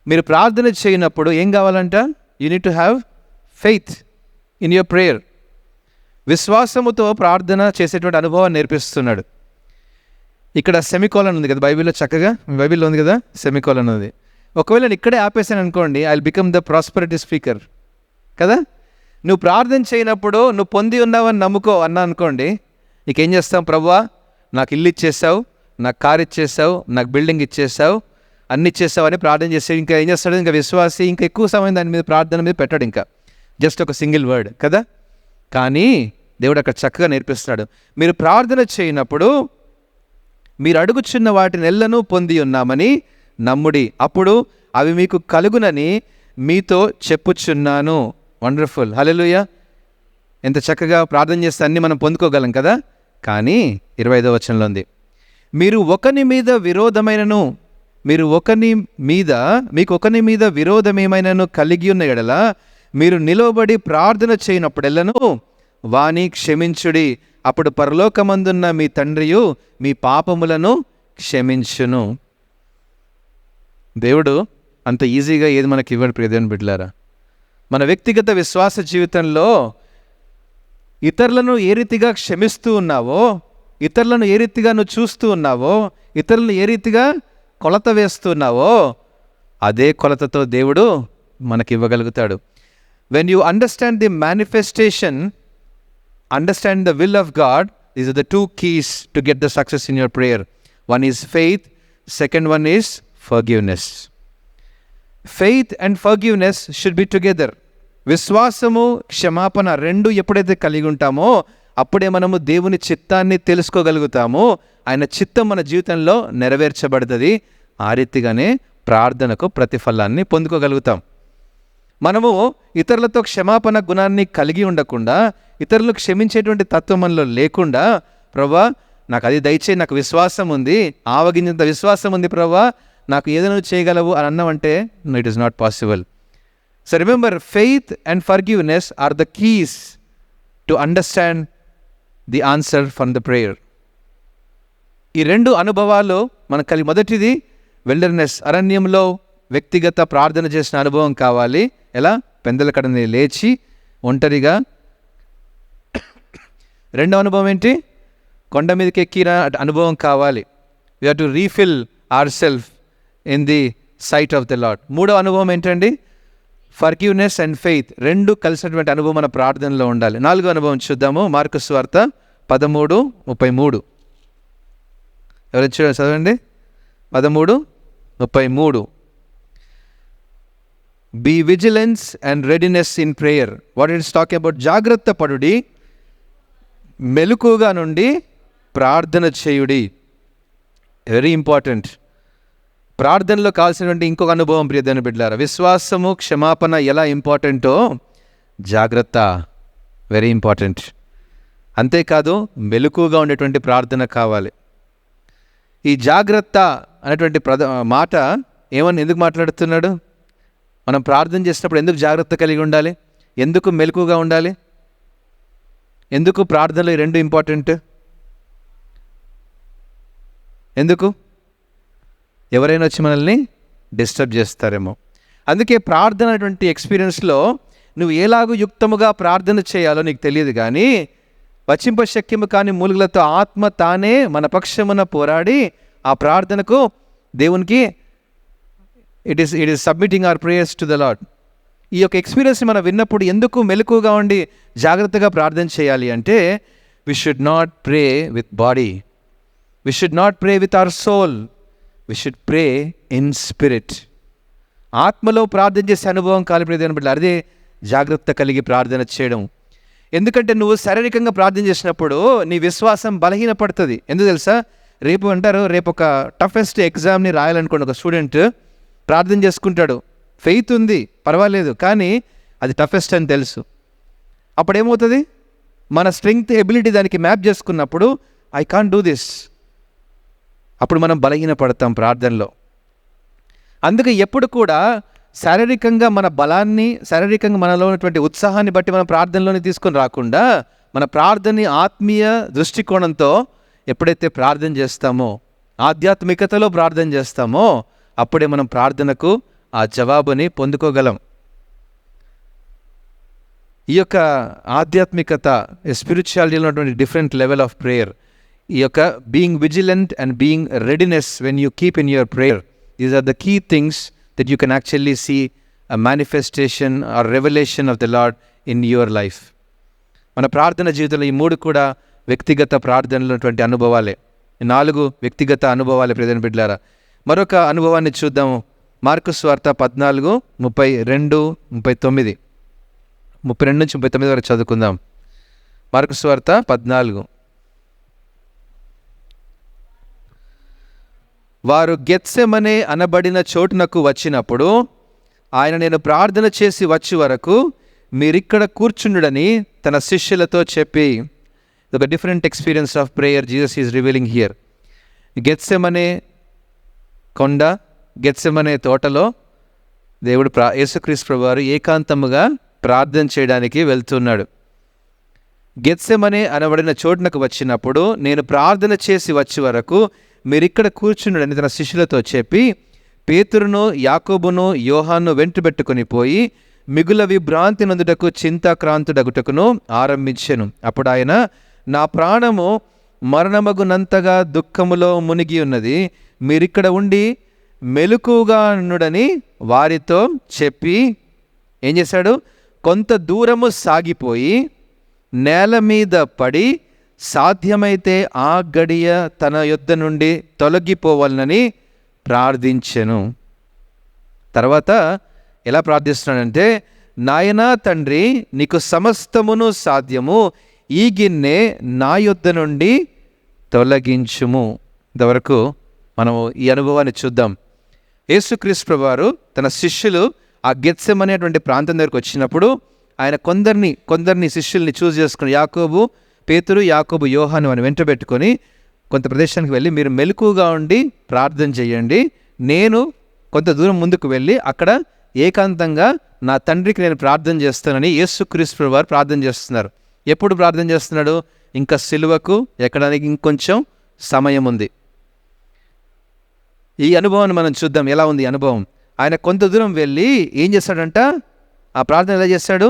మీరు ప్రార్థన చేయనప్పుడు ఏం కావాలంట? You need to have faith in your prayer. విశ్వాసముతో ప్రార్థన చేసేటువంటి అనుభవాన్ని నేర్పిస్తున్నాడు. ఇక్కడ సెమికోలన్ ఉంది కదా బైబిల్లో, చక్కగా బైబిల్లో ఉంది కదా సెమికోలన్ ఉంది. ఒకవేళ నేను ఇక్కడే ఆపేసాను అనుకోండి, I will become the prosperity speaker కదా. నువ్వు ప్రార్థన చేయనప్పుడు నువ్వు పొంది ఉన్నావని నమ్ముకో అన్నా అనుకోండి, నీకేం చేస్తావు? ప్రభువా, నాకు ఇల్లు ఇచ్చేసావు, నాకు కారు ఇచ్చేసావు, నాకు బిల్డింగ్ ఇచ్చేసావు, అన్ని ఇచ్చేసావు అని ప్రార్థన చేస్తాడు. ఇంకా ఏం చేస్తాడు? ఇంకా విశ్వాసి ఇంకా ఎక్కువ సమయం దాని మీద ప్రార్థన మీద పెట్టాడు. ఇంకా జస్ట్ ఒక సింగిల్ వర్డ్ కదా. కానీ దేవుడు అక్కడ చక్కగా నేర్పిస్తున్నాడు. మీరు ప్రార్థన చేయనప్పుడు మీరు అడుగుచున్న వాటిని ఎల్లను పొంది ఉన్నామని నమ్ముడి, అప్పుడు అవి మీకు కలుగునని మీతో చెప్పుచున్నాను. వండర్ఫుల్, హల్లెలూయా. ఎంత చక్కగా ప్రార్థన చేస్తే అన్నీ మనం పొందుకోగలం కదా. కానీ 25వ వచనంలో ఉంది, మీరు ఒకని మీద విరోధమైనను మీకు ఒకని మీద విరోధమేమైనను కలిగి ఉన్న ఎడల మీరు నిలవబడి ప్రార్థన చేయనప్పుడెల్లను వాని క్షమించుడి, అప్పుడు పరలోకమందున్న మీ తండ్రియు మీ పాపములను క్షమించును. దేవుడు అంత ఈజీగా ఏది మనకి ఇవ్వడు ప్రియదేవుని బిడ్డలారా. మన వ్యక్తిగత విశ్వాస జీవితంలో ఇతరులను ఏ రీతిగా క్షమిస్తూ ఉన్నావో, ఇతరులను ఏ రీతిగా నువ్వు చూస్తూ ఉన్నావో, ఇతరులను ఏ రీతిగా కొలత వేస్తున్నావో అదే కొలతతో దేవుడు మనకి ఇవ్వగలుగుతాడు. When you understand the manifestation, understand the will of God, these are the two keys to get the success in your prayer. One is faith, second one is forgiveness. Faith and forgiveness should be together. విశ్వాసము క్షమాపణ రెండు ఎప్పుడైతే కలిగి ఉంటామో అప్పుడే మనము దేవుని చిత్తాన్ని తెలుసుకోగలుగుతాము, ఆయన చిత్తం మన జీవితంలో నెరవేర్చబడుతుంది. ఆ రీతిగానే ప్రార్థనకు ప్రతిఫలాన్ని పొందుకోగలుగుతాం. మనము ఇతరులతో క్షమాపణ గుణాన్ని కలిగి ఉండకుండా, ఇతరులు క్షమించేటువంటి తత్వం మనలో లేకుండా, ప్రభువా నాకు అది దయచేయి, నాకు విశ్వాసం ఉంది, ఆవగింజంత విశ్వాసం ఉంది ప్రభువా, నాకు ఏదైనా చేయగలవు అని అన్నామంటే no, it is not possible. So remember, faith and forgiveness are the keys to understand the answer from the prayer. ఈ రెండు అనుభవాలు మనకు కలిగి, మొదటిది విల్డర్నెస్, అరణ్యంలో వ్యక్తిగత ప్రార్థన చేసిన అనుభవం కావాలి. ఎలా? పెందల కడని లేచి ఒంటరిగా. రెండో అనుభవం ఏంటి? కొండ మీదకి ఎక్కిన అనుభవం కావాలి. We have to refill our self in the sight of the Lord. మూడో అనుభవం ఏంటండి? ఫర్గివ్నెస్ అండ్ ఫెయిత్ రెండు కలిసినటువంటి అనుభవం మన ప్రార్థనలో ఉండాలి. నాలుగో అనుభవం చూద్దాము. మార్కు సువార్త 13:33. ఎవరైనా చూడండి, చదవండి. 13:33. Be vigilance and readiness in prayer. What it is talking about? జాగ్రత్త పడుడి, మెలకుగా నుండి ప్రార్థన చేయుడి. Very important. ప్రార్థనలో కావాల్సినటువంటి ఇంకొక అనుభవం ప్రియదేవుని బిడ్డలారా, విశ్వాసము క్షమాపణ ఎలా ఇంపార్టెంటో జాగ్రత్త వెరీ ఇంపార్టెంట్. అంతేకాదు మెలకుగా ఉండేటువంటి ప్రార్థన కావాలి. ఈ జాగ్రత్త అనేటువంటి మాట ఎందుకు మాట్లాడుతున్నాడు? మనం ప్రార్థన చేసినప్పుడు ఎందుకు జాగ్రత్త కలిగి ఉండాలి? ఎందుకు మెలకుగా ఉండాలి? ఎందుకు ప్రార్థనలు ఈ రెండు ఇంపార్టెంట్? ఎందుకు? ఎవరైనా వచ్చి మనల్ని డిస్టర్బ్ చేస్తారేమో. అందుకే ప్రార్థన అటువంటి ఎక్స్పీరియన్స్లో నువ్వు ఎలాగూ యుక్తముగా ప్రార్థన చేయాలో నీకు తెలియదు, కానీ వచింపశక్యము కాని మూలుగులతో ఆత్మ తానే మన పక్షమున పోరాడి ఆ ప్రార్థనకు దేవునికి it is submitting our prayers to the lord. ఈ యొక్క ఎక్స్పీరియన్స్ మనం విన్నప్పుడు ఎందుకు మెలకుగా ఉండి జాగ్రత్తగా ప్రార్థన చేయాలి అంటే, we should not pray with body, we should not pray with our soul, we should pray in spirit. ఆత్మలో ప్రార్థన చేసే అనుభవం కాలిపోయేదని బట్టి అదే జాగ్రత్త కలిగి ప్రార్థన చేయడం. ఎందుకంటే నువ్వు శారీరకంగా ప్రార్థన చేసినప్పుడు నీ విశ్వాసం బలహీనపడుతుంది. ఎందుకు తెలుసా? రేపు అంటారు, రేపు ఒక టఫెస్ట్ ఎగ్జామ్ని రాయాలనుకోండి, ఒక స్టూడెంట్ ప్రార్థన చేసుకుంటాడు, ఫెయిత్ ఉంది పర్వాలేదు, కానీ అది టఫెస్ట్ అని తెలుసు. అప్పుడేమవుతుంది? మన స్ట్రెంగ్త్ ఎబిలిటీ దానికి మ్యాప్ చేసుకున్నప్పుడు ఐ కాంట్ డూ దిస్, అప్పుడు మనం బలహీనపడతాం ప్రార్థనలో. అందుకే ఎప్పుడు కూడా శారీరకంగా మన బలాన్ని, శారీరకంగా మనలో ఉన్నటువంటి ఉత్సాహాన్ని బట్టి మనం ప్రార్థనలోని తీసుకొని రాకుండా, మన ప్రార్థనని ఆత్మీయ దృష్టికోణంతో ఎప్పుడైతే ప్రార్థన చేస్తామో, ఆధ్యాత్మికతలో ప్రార్థన చేస్తామో, అప్పుడే మనం ప్రార్థనకు ఆ జవాబుని పొందుకోగలం. ఈ యొక్క ఆధ్యాత్మికత, స్పిరిచువాలిటీలో ఉన్నటువంటి డిఫరెంట్ లెవెల్ ఆఫ్ ప్రేయర్, ఈ యొక్క being vigilant and being readiness when you keep in your prayer, these are the key things that you can actually see a manifestation or revelation of the Lord in your life. మన ప్రార్థన జీవితంలో ఈ మూడు కూడా వ్యక్తిగత ప్రార్థనలో ఉన్నటువంటి అనుభవాలే. 4 వ్యక్తిగత అనుభవాలే ప్రియమైన బిడ్డలారా. మరొక అనుభవాన్ని చూద్దాము. మార్కు సువార్త 14:32-39, 32 నుంచి 39 వరకు చదువుకుందాం. మార్కు సువార్త 14. వారు గెత్సెమనే అనబడిన చోటునకు వచ్చినప్పుడు ఆయన, నేను ప్రార్థన చేసి వచ్చే వరకు మీరిక్కడ కూర్చుండుడని తన శిష్యులతో చెప్పి, ఒక different experience of prayer Jesus is revealing here. Gethsemane కొండ, గెత్సెమనే తోటలో దేవుడు యేసుక్రీస్తు ప్రభువారు ఏకాంతముగా ప్రార్థన చేయడానికి వెళ్తున్నాడు. గెత్సెమనే అనబడిన చోటునకు వచ్చినప్పుడు నేను ప్రార్థన చేసి వచ్చే వరకు మీరిక్కడ కూర్చున్నాడని తన శిష్యులతో చెప్పి, పేతురును యాకోబును యోహాను వెంటబెట్టుకుని పోయి మిగుల విభ్రాంతి నందుటకు చింతాక్రాంతుడగుటకును ఆరంభించెను. అప్పుడు ఆయన, నా ప్రాణము మరణమగునంతగా దుఃఖములో మునిగి ఉన్నది, మీరిక్కడ ఉండి మెలకుగా నుండుడని వారితో చెప్పి ఏం చేశాడు? కొంత దూరము సాగిపోయి నేల మీద పడి సాధ్యమైతే ఆ గడియ తన యొద్ద నుండి తొలగిపోవాలని ప్రార్థించెను. తర్వాత ఎలా ప్రార్థిస్తున్నాడంటే, నాయనా తండ్రి, నీకు సమస్తమును సాధ్యము, ఈ గిన్నె నా యొద్ద నుండి తొలగించుము. ఇంతవరకు మనం ఈ అనుభవాన్ని చూద్దాం. యేసుక్రీస్తు ప్రభువారు తన శిష్యులు ఆ గెత్సెమనే అనేటువంటి ప్రాంతం దగ్గరకు వచ్చినప్పుడు ఆయన కొందరిని శిష్యుల్ని చూస్ చేసుకుని, యాకోబు, పేతురు, యాకోబు, యోహాను అని వెంటబెట్టుకొని కొంత ప్రదేశానికి వెళ్ళి మీరు మెలకుగా ఉండి ప్రార్థన చేయండి, నేను కొంత దూరం ముందుకు వెళ్ళి అక్కడ ఏకాంతంగా నా తండ్రికి నేను ప్రార్థన చేస్తానని యేసుక్రీస్తు ప్రభువారు ప్రార్థన చేస్తున్నారు. ఎప్పుడు ప్రార్థన చేస్తున్నాడు? ఇంకా సిలువకు ఎక్కడానికి ఇంకొంచెం సమయం ఉంది. ఈ అనుభవాన్ని మనం చూద్దాం. ఎలా ఉంది అనుభవం? ఆయన కొంత దూరం వెళ్ళి ఏం చేశాడంట? ఆ ప్రార్థన ఎలా చేశాడు?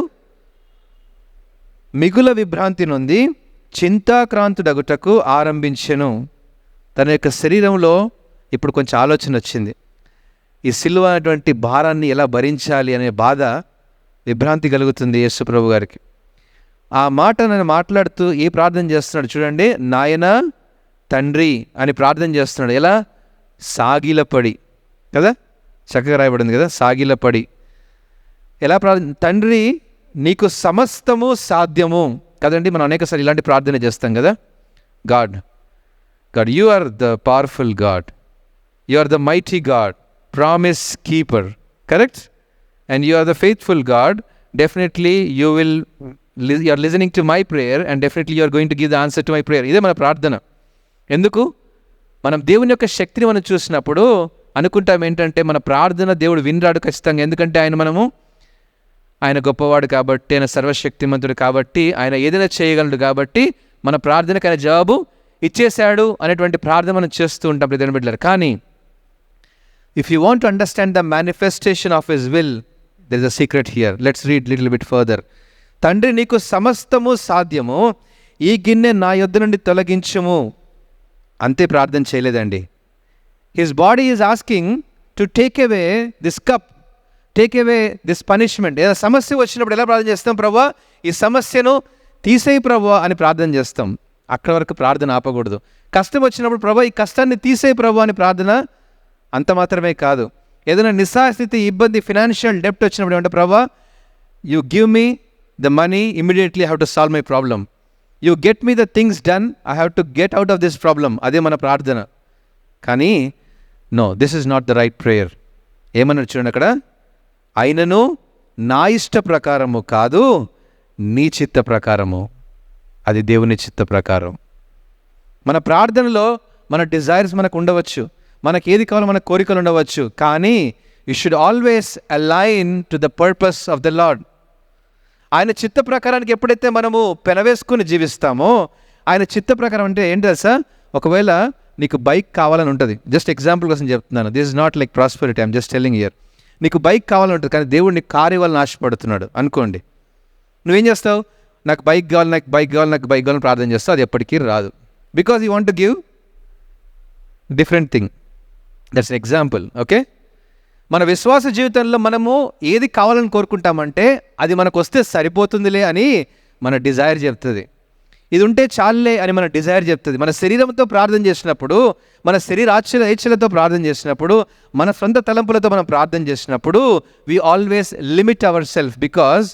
మిగుల విభ్రాంతి నొంది చింతాక్రాంతుడగుటకు ఆరంభించెను. తన యొక్క శరీరంలో ఇప్పుడు కొంచెం ఆలోచన వచ్చింది. ఈ సిలువ అనేటువంటి భారాన్ని ఎలా భరించాలి అనే బాధ, విభ్రాంతి కలుగుతుంది యేసు ప్రభు గారికి. ఆ మాట నేను మాట్లాడుతూ ఏ ప్రార్థన చేస్తున్నాడు చూడండి. నాయనా తండ్రి అని ప్రార్థన చేస్తున్నాడు. ఎలా? సాగిలపడి కదా, చక్కగా రాయబడింది కదా, సాగిలపడి. ఎలా తండ్రి నీకు సమస్తము సాధ్యము కదండి. మనం అనేకసార్లు ఇలాంటి ప్రార్థన చేస్తాం కదా. God you are the powerful God, you are the mighty God, promise keeper, correct, and you are the faithful God. Definitely you are listening to my prayer and definitely you are going to give the answer to my prayer. ఇదే మన ప్రార్థన. ఎందుకు? మనం దేవుని యొక్క శక్తిని మనం చూసినప్పుడు అనుకుంటాం ఏంటంటే మన ప్రార్థన దేవుడు వినరాడు ఖచ్చితంగా. ఎందుకంటే ఆయన మనము ఆయన గొప్పవాడు కాబట్టి, ఆయన సర్వశక్తిమంతుడు కాబట్టి, ఆయన ఏదైనా చేయగలడు కాబట్టి మన ప్రార్థనకు ఆయన జవాబు ఇచ్చేశాడు అనేటువంటి ప్రార్థన మనం చేస్తూ ఉంటాం ప్రియమైన బిడ్డలారా. కానీ if you want to understand the manifestation of his will, there is a secret here. Let's read little bit further. తండ్రి, నీకు సమస్తము సాధ్యము, ఈ గిన్నె నా యొద్ద నుండి తొలగించుము. అంతే ప్రార్థన చేయలేదండి. His body is asking to take away this cup, take away this punishment. ఏదైనా సమస్య వచ్చినప్పుడు ఎలా ప్రార్థన చేస్తాం? ప్రభువా, ఈ సమస్యను తీసేయి ప్రభువా అని ప్రార్థన చేస్తాం. అక్కడ వరకు ప్రార్థన ఆపకూడదు. కష్టం వచ్చినప్పుడు ప్రభువా, ఈ కష్టాన్ని తీసేయి ప్రభువా అని ప్రార్థన అంత మాత్రమే కాదు. ఏదైనా నిస్సహాయస్థితి, ఇబ్బంది, ఫినాన్షియల్ డెప్ట్ వచ్చినప్పుడు ఏమంటే, ప్రభువా, you give me the money immediately, I have to solve my problem. You get me the things done, I have to get out of this problem. అదే మన ప్రార్థన. కానీ no, this is not the right prayer. ఏమన్నారు చూడండి అక్కడ, అయినను నా ఇష్ట ప్రకారము కాదు, నీ చిత్త ప్రకారము. అది దేవుని చిత్త ప్రకారం. మన ప్రార్థనలో మన డిజైర్స్ మనకు ఉండవచ్చు, మనకి ఏది కావాలో మన కోరికలు ఉండవచ్చు, కానీ you should always align to the purpose of the lord. ఆయన చిత్త ప్రకారానికి ఎప్పుడైతే మనము పెనవేసుకుని జీవిస్తామో, ఆయన చిత్త ప్రకారం అంటే ఏంటి తెలుసా? ఒకవేళ నీకు బైక్ కావాలని ఉంటుంది, జస్ట్ ఎగ్జాంపుల్ కోసం చెప్తున్నాను, this is not like prosperity, I'm just telling here. నీకు బైక్ కావాలని ఉంటుంది, కానీ దేవుడు నీకు కారు ఇవ్వాలని ఆశపడుతున్నాడు అనుకోండి. నువ్వేం చేస్తావు? నాకు బైక్ కావాలి, నాకు బైక్ కావాలి, నాకు బైక్ కావాలని ప్రార్థన చేస్తావు. అది ఎప్పటికీ రాదు. Because you want to give different thing. That's example. Okay, మన విశ్వాస జీవితంలో మనము ఏది కావాలని కోరుకుంటామంటే అది మనకు వస్తే సరిపోతుందిలే అని మన డిజైర్ చెప్తుంది. ఇది ఉంటే చాలులే అని మన డిజైర్ చెప్తుంది. మన శరీరంతో ప్రార్థన చేసినప్పుడు, మన శరీరాచ్ఛలతో ప్రార్థన చేసినప్పుడు, మన సొంత తలంపులతో మనం ప్రార్థన చేసినప్పుడు we always limit our self, because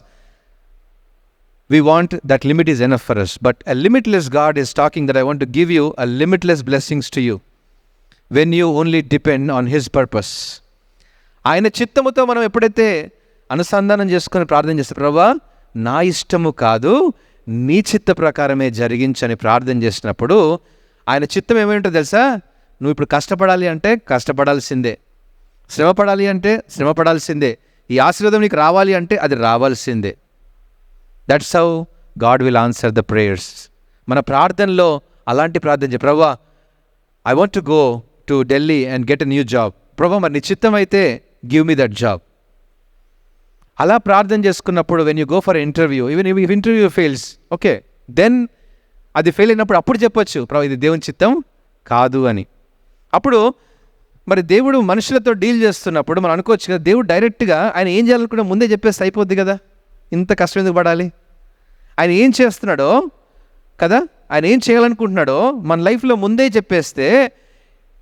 we want that limit is enough for us. But a limitless God is talking that I want to give you a limitless blessings to you when you only depend on his purpose. ఆయన చిత్తముతో మనం ఎప్పుడైతే అనుసంధానం చేసుకొని ప్రార్థన చేస్తే, ప్రభువా, నా ఇష్టము కాదు, నీ చిత్త ప్రకారమే జరిగించని ప్రార్థన చేసినప్పుడు ఆయన చిత్తం ఏమేంటో తెలుసా? నువ్వు ఇప్పుడు కష్టపడాలి అంటే కష్టపడాల్సిందే, శ్రమపడాలి అంటే శ్రమపడాల్సిందే, ఈ ఆశీర్వాదం నీకు రావాలి అంటే అది రావాల్సిందే. That's how God will answer the prayers. మన ప్రార్థనలో అలాంటి ప్రార్థన చేయ, ప్రభువా, I want to go to Delhi and get a new job. ప్రభువా, మరి నిశ్చితం అయితే గివ్ మీ దట్ జాబ్. అలా ప్రార్థన చేసుకున్నప్పుడు when you go for interview, even if interview fails, okay, then అది ఫెయిల్ అయినప్పుడు అప్పుడు చెప్పొచ్చు, ప్రభు ఇది దేవుని చిత్తం కాదు అని. అప్పుడు మరి దేవుడు మనుషులతో డీల్ చేస్తున్నప్పుడు మనం అనుకోవచ్చు కదా, దేవుడు డైరెక్ట్గా ఆయన ఏం చేయాలనుకుంటే ముందే చెప్పేస్తే అయిపోద్ది కదా, ఇంత కష్టం ఎందుకు పడాలి? ఆయన ఏం చేస్తున్నాడో కదా, ఆయన ఏం చేయాలనుకుంటున్నాడో మన లైఫ్లో ముందే చెప్పేస్తే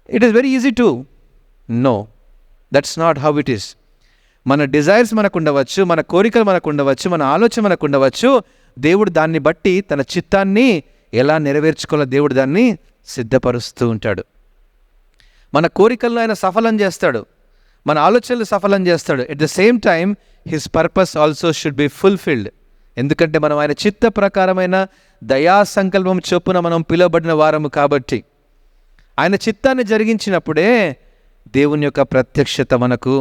it is very easy to know. That's not how it is. మన డిజైర్స్ మనకు ఉండవచ్చు, మన కోరికలు మనకు ఉండవచ్చు, మన ఆలోచన మనకు ఉండవచ్చు. దేవుడు దాన్ని బట్టి తన చిత్తాన్ని ఎలా నెరవేర్చుకోవాలో దేవుడు దాన్ని సిద్ధపరుస్తూ ఉంటాడు. మన కోరికలను ఆయన సఫలం చేస్తాడు, మన ఆలోచనలు సఫలం చేస్తాడు. At the same time his purpose also should be fulfilled. ఎందుకంటే మనం ఆయన చిత్త ప్రకారమైన దయా సంకల్పం చొప్పున మనం పిలువబడిన వారము కాబట్టి, ఆయన చిత్తాన్ని జరిగించినప్పుడే దేవుని యొక్క ప్రత్యక్షత మనకు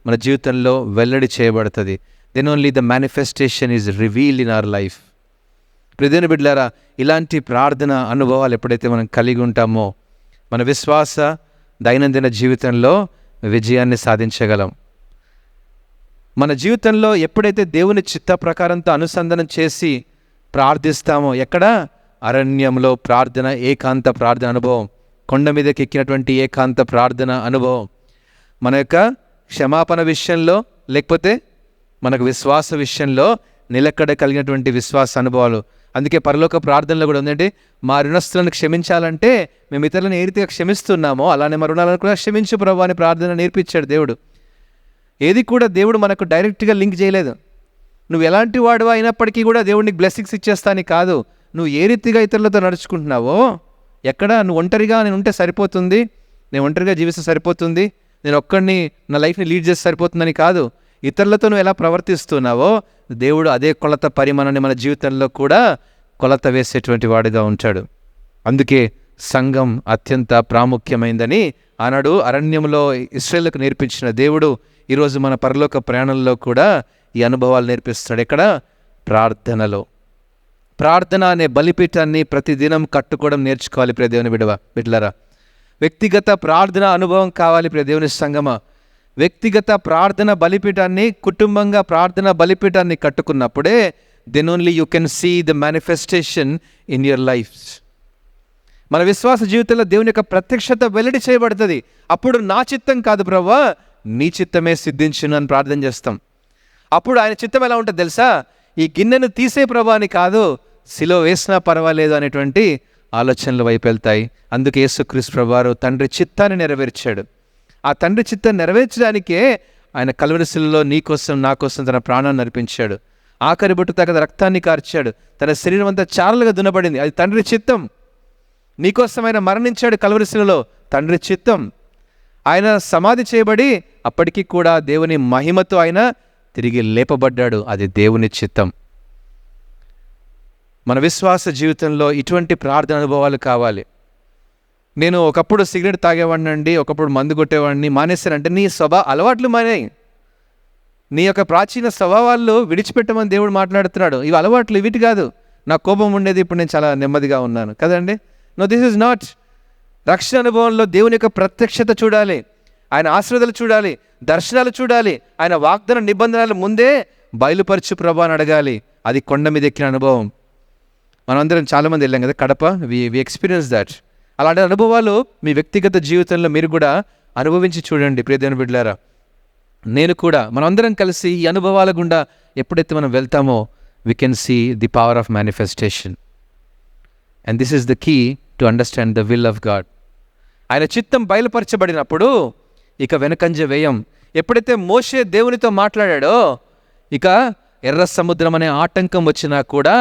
మన జీవితంలో వెల్లడి చేయబడుతుంది. Then only the manifestation is revealed in our life. ప్రియమైన బిడ్డలారా, ఇలాంటి ప్రార్థన అనుభవాలు ఎప్పుడైతే మనం కలిగి ఉంటామో మన విశ్వాస దైనందిన జీవితంలో విజయాన్ని సాధించగలం. మన జీవితంలో ఎప్పుడైతే దేవుని చిత్త ప్రకారంతో అనుసంధానం చేసి ప్రార్థిస్తామో, ఎక్కడ? అరణ్యంలో ప్రార్థన, ఏకాంత ప్రార్థన అనుభవం, కొండ మీదకి ఎక్కినటువంటి ఏకాంత ప్రార్థన అనుభవం, మన యొక్క క్షమాపణ విషయంలో లేకపోతే మనకు విశ్వాస విషయంలో నిలకడ కలిగినటువంటి విశ్వాస అనుభవాలు. అందుకే పరలోక ప్రార్థనలో కూడా ఉందంటే, మా రుణస్తులను క్షమించాలంటే మేము ఇతరులను ఏ రీతిగా క్షమిస్తున్నామో అలానే మా రుణాలను కూడా క్షమించు ప్రభు అని ప్రార్థన నేర్పించాడు దేవుడు. ఏది కూడా దేవుడు మనకు డైరెక్ట్గా లింక్ చేయలేదు. నువ్వు ఎలాంటి వాడు అయినప్పటికీ కూడా దేవుడు నీకు బ్లెస్సింగ్స్ ఇచ్చేస్తాని కాదు. నువ్వు ఏ రీతిగా ఇతరులతో నడుచుకుంటున్నావో, ఎక్కడ నువ్వు ఒంటరిగా నేను ఉంటే సరిపోతుంది, నేను ఒంటరిగా జీవిస్తే సరిపోతుంది, నేను ఒక్కడిని నా లైఫ్ని లీడ్ చేస్తే సరిపోతుందని కాదు. ఇతరులతో నువ్వు ఎలా ప్రవర్తిస్తున్నావో దేవుడు అదే కొలత పరిమాణాన్ని మన జీవితంలో కూడా కొలత వేసేటువంటి వాడిగా ఉంటాడు. అందుకే సంఘం అత్యంత ప్రాముఖ్యమైందని ఆనాడు అరణ్యంలో ఇశ్రాయేలుకు నేర్పించిన దేవుడు ఈరోజు మన పరలోక ప్రయాణంలో కూడా ఈ అనుభవాలు నేర్పిస్తున్నాడు. ఇక్కడ ప్రార్థనలో. ప్రార్థన అనే బలిపీఠాన్ని ప్రతిదినం కట్టుకోవడం నేర్చుకోవాలి ప్రియ దేవుని బిడ్డలారా. వ్యక్తిగత ప్రార్థన అనుభవం కావాలి ప్రియ దేవుని సంగమా. వ్యక్తిగత ప్రార్థన బలిపీఠాన్ని, కుటుంబంగా ప్రార్థన బలిపీఠాన్ని కట్టుకున్నప్పుడే then only you can see the manifestation in your life. మన విశ్వాస జీవితంలో దేవుని యొక్క ప్రత్యక్షత వెల్లడి చేయబడుతుంది. అప్పుడు నా చిత్తం కాదు ప్రభువా, నీ చిత్తమే సిద్ధించును అని ప్రార్థన చేస్తాం. అప్పుడు ఆయన చిత్తం ఎలా ఉంటుంది తెలుసా? ఈ గిన్నెను తీసే ప్రభా అని కాదు, సిలువ వేసినా పర్వాలేదు అనేటువంటి ఆలోచనల వైపు వెళ్తాయి. అందుకే యేసుక్రీస్తు ప్రభువారు తండ్రి చిత్తాన్ని నెరవేర్చాడు. ఆ తండ్రి చిత్తాన్ని నెరవేర్చడానికే ఆయన కల్వరి శిలువలో నీ కోసం నా కోసం తన ప్రాణాన్ని అర్పించాడు. ఆఖరి బొట్టు తగ్గ రక్తాన్ని కార్చాడు. తన శరీరం అంతా చారలుగా దున్నబడింది. అది తండ్రి చిత్తం. నీకోసం ఆయన మరణించాడు కల్వరి శిలువలో, తండ్రి చిత్తం. ఆయన సమాధి చేయబడి అప్పటికీ కూడా దేవుని మహిమతో ఆయన తిరిగి లేపబడ్డాడు. అది దేవుని చిత్తం. మన విశ్వాస జీవితంలో ఇటువంటి ప్రార్థన అనుభవాలు కావాలి. నేను ఒకప్పుడు సిగరెట్ తాగేవాడిని అండి, ఒకప్పుడు మందు కొట్టేవాడిని, మానేశానంటే నీ అలవాట్లు మానేయి. నీ యొక్క ప్రాచీన స్వభావాల్లో విడిచిపెట్టమని దేవుడు మాట్లాడుతున్నాడు. ఇవి అలవాట్లు, వీటి కాదు. నా కోపం ఉండేది, ఇప్పుడు నేను చాలా నెమ్మదిగా ఉన్నాను కదండి. No, this is not. రక్షణ అనుభవంలో దేవుని యొక్క ప్రత్యక్షత చూడాలి, ఆయన ఆశీర్వాదాలు చూడాలి, దర్శనాలు చూడాలి, ఆయన వాగ్దాన నిబంధనలు ముందే బయలుపరచు ప్రభా అని అడగాలి. అది కొండ మీద ఎక్కిన అనుభవం. మనందరం చాలామంది వెళ్ళాం కదా కడప, వి ఎక్స్పీరియన్స్ దాట్. అలాంటి అనుభవాలు మీ వ్యక్తిగత జీవితంలో మీరు కూడా అనుభవించి చూడండి ప్రియ దేవుని బిడ్డలారా. నేను కూడా, మనందరం కలిసి ఈ అనుభవాల గుండా ఎప్పుడైతే మనం వెళ్తామో we can see the power of manifestation. And this is the key to understand the will of God. ఆయన చిత్తం బయలుపరచబడినప్పుడు ఇక వెనకంజ వేయం. ఎప్పుడైతే మోషే దేవునితో మాట్లాడాడో, ఇక ఎర్ర సముద్రం అనే ఆటంకం వచ్చినా కూడా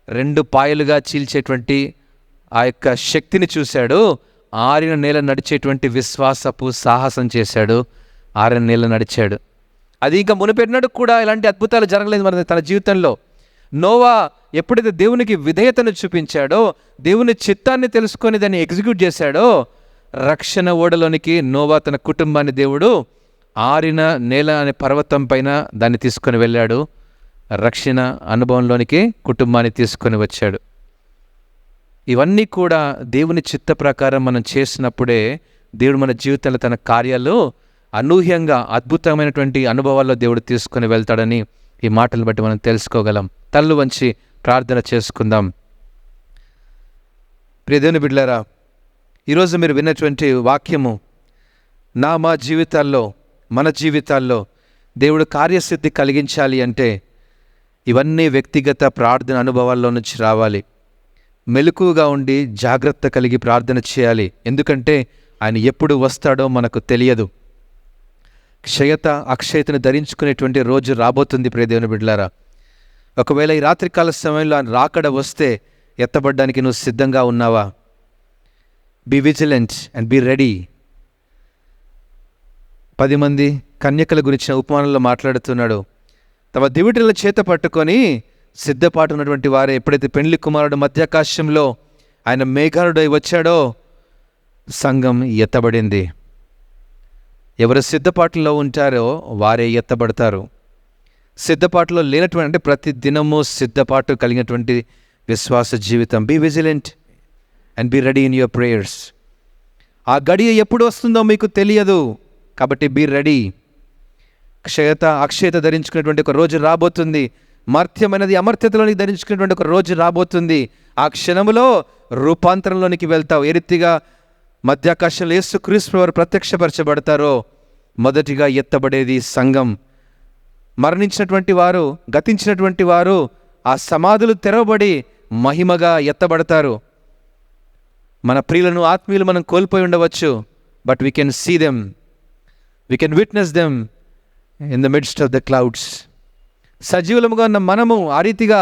2 పాయలుగా చీల్చేటువంటి ఆ యొక్క శక్తిని చూశాడు. ఆరిన నేల నడిచేటువంటి విశ్వాసపు సాహసం చేశాడు. ఆరిన నేల నడిచాడు. అది ఇంకా మునిపెన్నడూ కూడా ఇలాంటి అద్భుతాలు జరగలేదు మన తన జీవితంలో. నోవా ఎప్పుడైతే దేవునికి విధేయతను చూపించాడో, దేవుని చిత్తాన్ని తెలుసుకొని దాన్ని ఎగ్జిక్యూట్ చేశాడో, రక్షణ ఓడలోనికి నోవా తన కుటుంబాన్ని దేవుడు ఆరిన నేల అనే పర్వతం పైన దాన్ని తీసుకొని వెళ్ళాడు. రక్షణ అనుభవంలోనికి కుటుంబాన్ని తీసుకొని వచ్చాడు. ఇవన్నీ కూడా దేవుని చిత్త ప్రకారం మనం చేసినప్పుడే దేవుడు మన జీవితంలో తన కార్యాలు అనూహ్యంగా అద్భుతమైనటువంటి అనుభవాల్లో దేవుడు తీసుకొని వెళ్తాడని ఈ మాటలను బట్టి మనం తెలుసుకోగలం. తల్లు వంచి ప్రార్థన చేసుకుందాం. ప్రియ దేవుని బిడ్డలారా, ఈరోజు మీరు విన్నటువంటి వాక్యము మా జీవితాల్లో, మన జీవితాల్లో దేవుడు కార్యసిద్ధి కలిగించాలి అంటే ఇవన్నీ వ్యక్తిగత ప్రార్థన అనుభవాల్లో నుంచి రావాలి. మెలకువగా ఉండి జాగ్రత్త కలిగి ప్రార్థన చేయాలి. ఎందుకంటే ఆయన ఎప్పుడు వస్తాడో మనకు తెలియదు. అక్షయతను ధరించుకునేటువంటి రోజు రాబోతుంది ప్రియ దేవుని బిడ్డలారా. ఒకవేళ ఈ రాత్రికాల సమయంలో ఆయన రాకడ వస్తే ఎత్తబడ్డానికి నువ్వు సిద్ధంగా ఉన్నావా? Be vigilant and be ready. 10 మంది కన్యకల గురించిన ఉపమానంలో మాట్లాడుతున్నాడు. తమ దివిటీల చేత పట్టుకొని సిద్ధపాటు ఉన్నటువంటి వారే ఎప్పుడైతే పెండ్లి కుమారుడు మధ్యాకాశంలో ఆయన మేఘారుడై వచ్చాడో సంఘం ఎత్తబడింది. ఎవరు సిద్ధపాటులో ఉంటారో వారే ఎత్తబడతారు. సిద్ధపాటులో లేనటువంటి, అంటే ప్రతి దినము సిద్ధపాటు కలిగినటువంటి విశ్వాస జీవితం. Be vigilant and be ready in your prayers. ఆ గడియ ఎప్పుడు వస్తుందో మీకు తెలియదు కాబట్టి బీ రెడీ. అక్షయత ధరించుకునేటువంటి ఒక రోజు రాబోతుంది. మర్త్యమైనది అమర్త్యతలోనికి ధరించుకునేటువంటి ఒక రోజు రాబోతుంది. ఆ క్షణములో రూపాంతరంలోనికి వెళ్తావు. ఏ రీతిగా మధ్యాకాశంలో యేసుక్రీస్తు వారు ప్రత్యక్షపరచబడతారో మొదటిగా ఎత్తబడేది సంఘం. మరణించినటువంటి వారు, గతించినటువంటి వారు ఆ సమాధులు తెరవబడి మహిమగా ఎత్తబడతారు. మన ప్రియులను, ఆత్మీయులు మనం కోల్పోయి ఉండవచ్చు, but we can see them, we can witness them in the midst of the clouds. సజీవులముగా ఉన్న మనము ఆ రీతిగా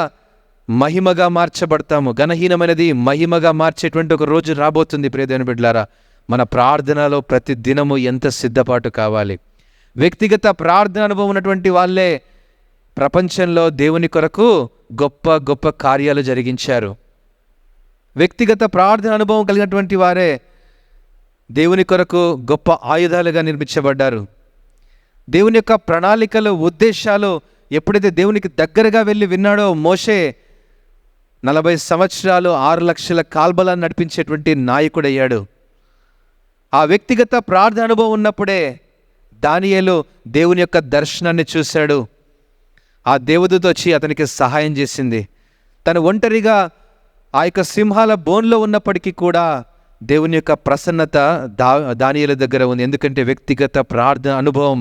మహిమగా మార్చబడతాము. ఘనహీనమైనది మహిమగా మార్చేటువంటి ఒక రోజు రాబోతుంది ప్రియ దేవుని బిడ్డలారా. మన ప్రార్థనలో ప్రతి దినము ఎంత సిద్ధపాటు కావాలి. వ్యక్తిగత ప్రార్థన అనుభవం ఉన్నటువంటి వాళ్ళే ప్రపంచంలో దేవుని కొరకు గొప్ప గొప్ప కార్యాలు జరిగించారు. వ్యక్తిగత ప్రార్థన అనుభవం కలిగినటువంటి వారే దేవుని కొరకు గొప్ప ఆయుధాలుగా నిర్మించబడ్డారు. దేవుని యొక్క ప్రణాళికలు, ఉద్దేశాలు ఎప్పుడైతే దేవునికి దగ్గరగా వెళ్ళి విన్నాడో మోషే 40 సంవత్సరాలు 6 లక్షల కాల్బలాన్ని నడిపించేటువంటి నాయకుడయ్యాడు. ఆ వ్యక్తిగత ప్రార్థన అనుభవం ఉన్నప్పుడే దానియేలు దేవుని యొక్క దర్శనాన్ని చూశాడు. ఆ దేవదూత వచ్చి అతనికి సహాయం చేసింది. తను ఒంటరిగా ఆ యొక్క సింహాల బోన్లో ఉన్నప్పటికీ కూడా దేవుని యొక్క ప్రసన్నత దానియేలు దగ్గర ఉంది. ఎందుకంటే వ్యక్తిగత ప్రార్థన అనుభవం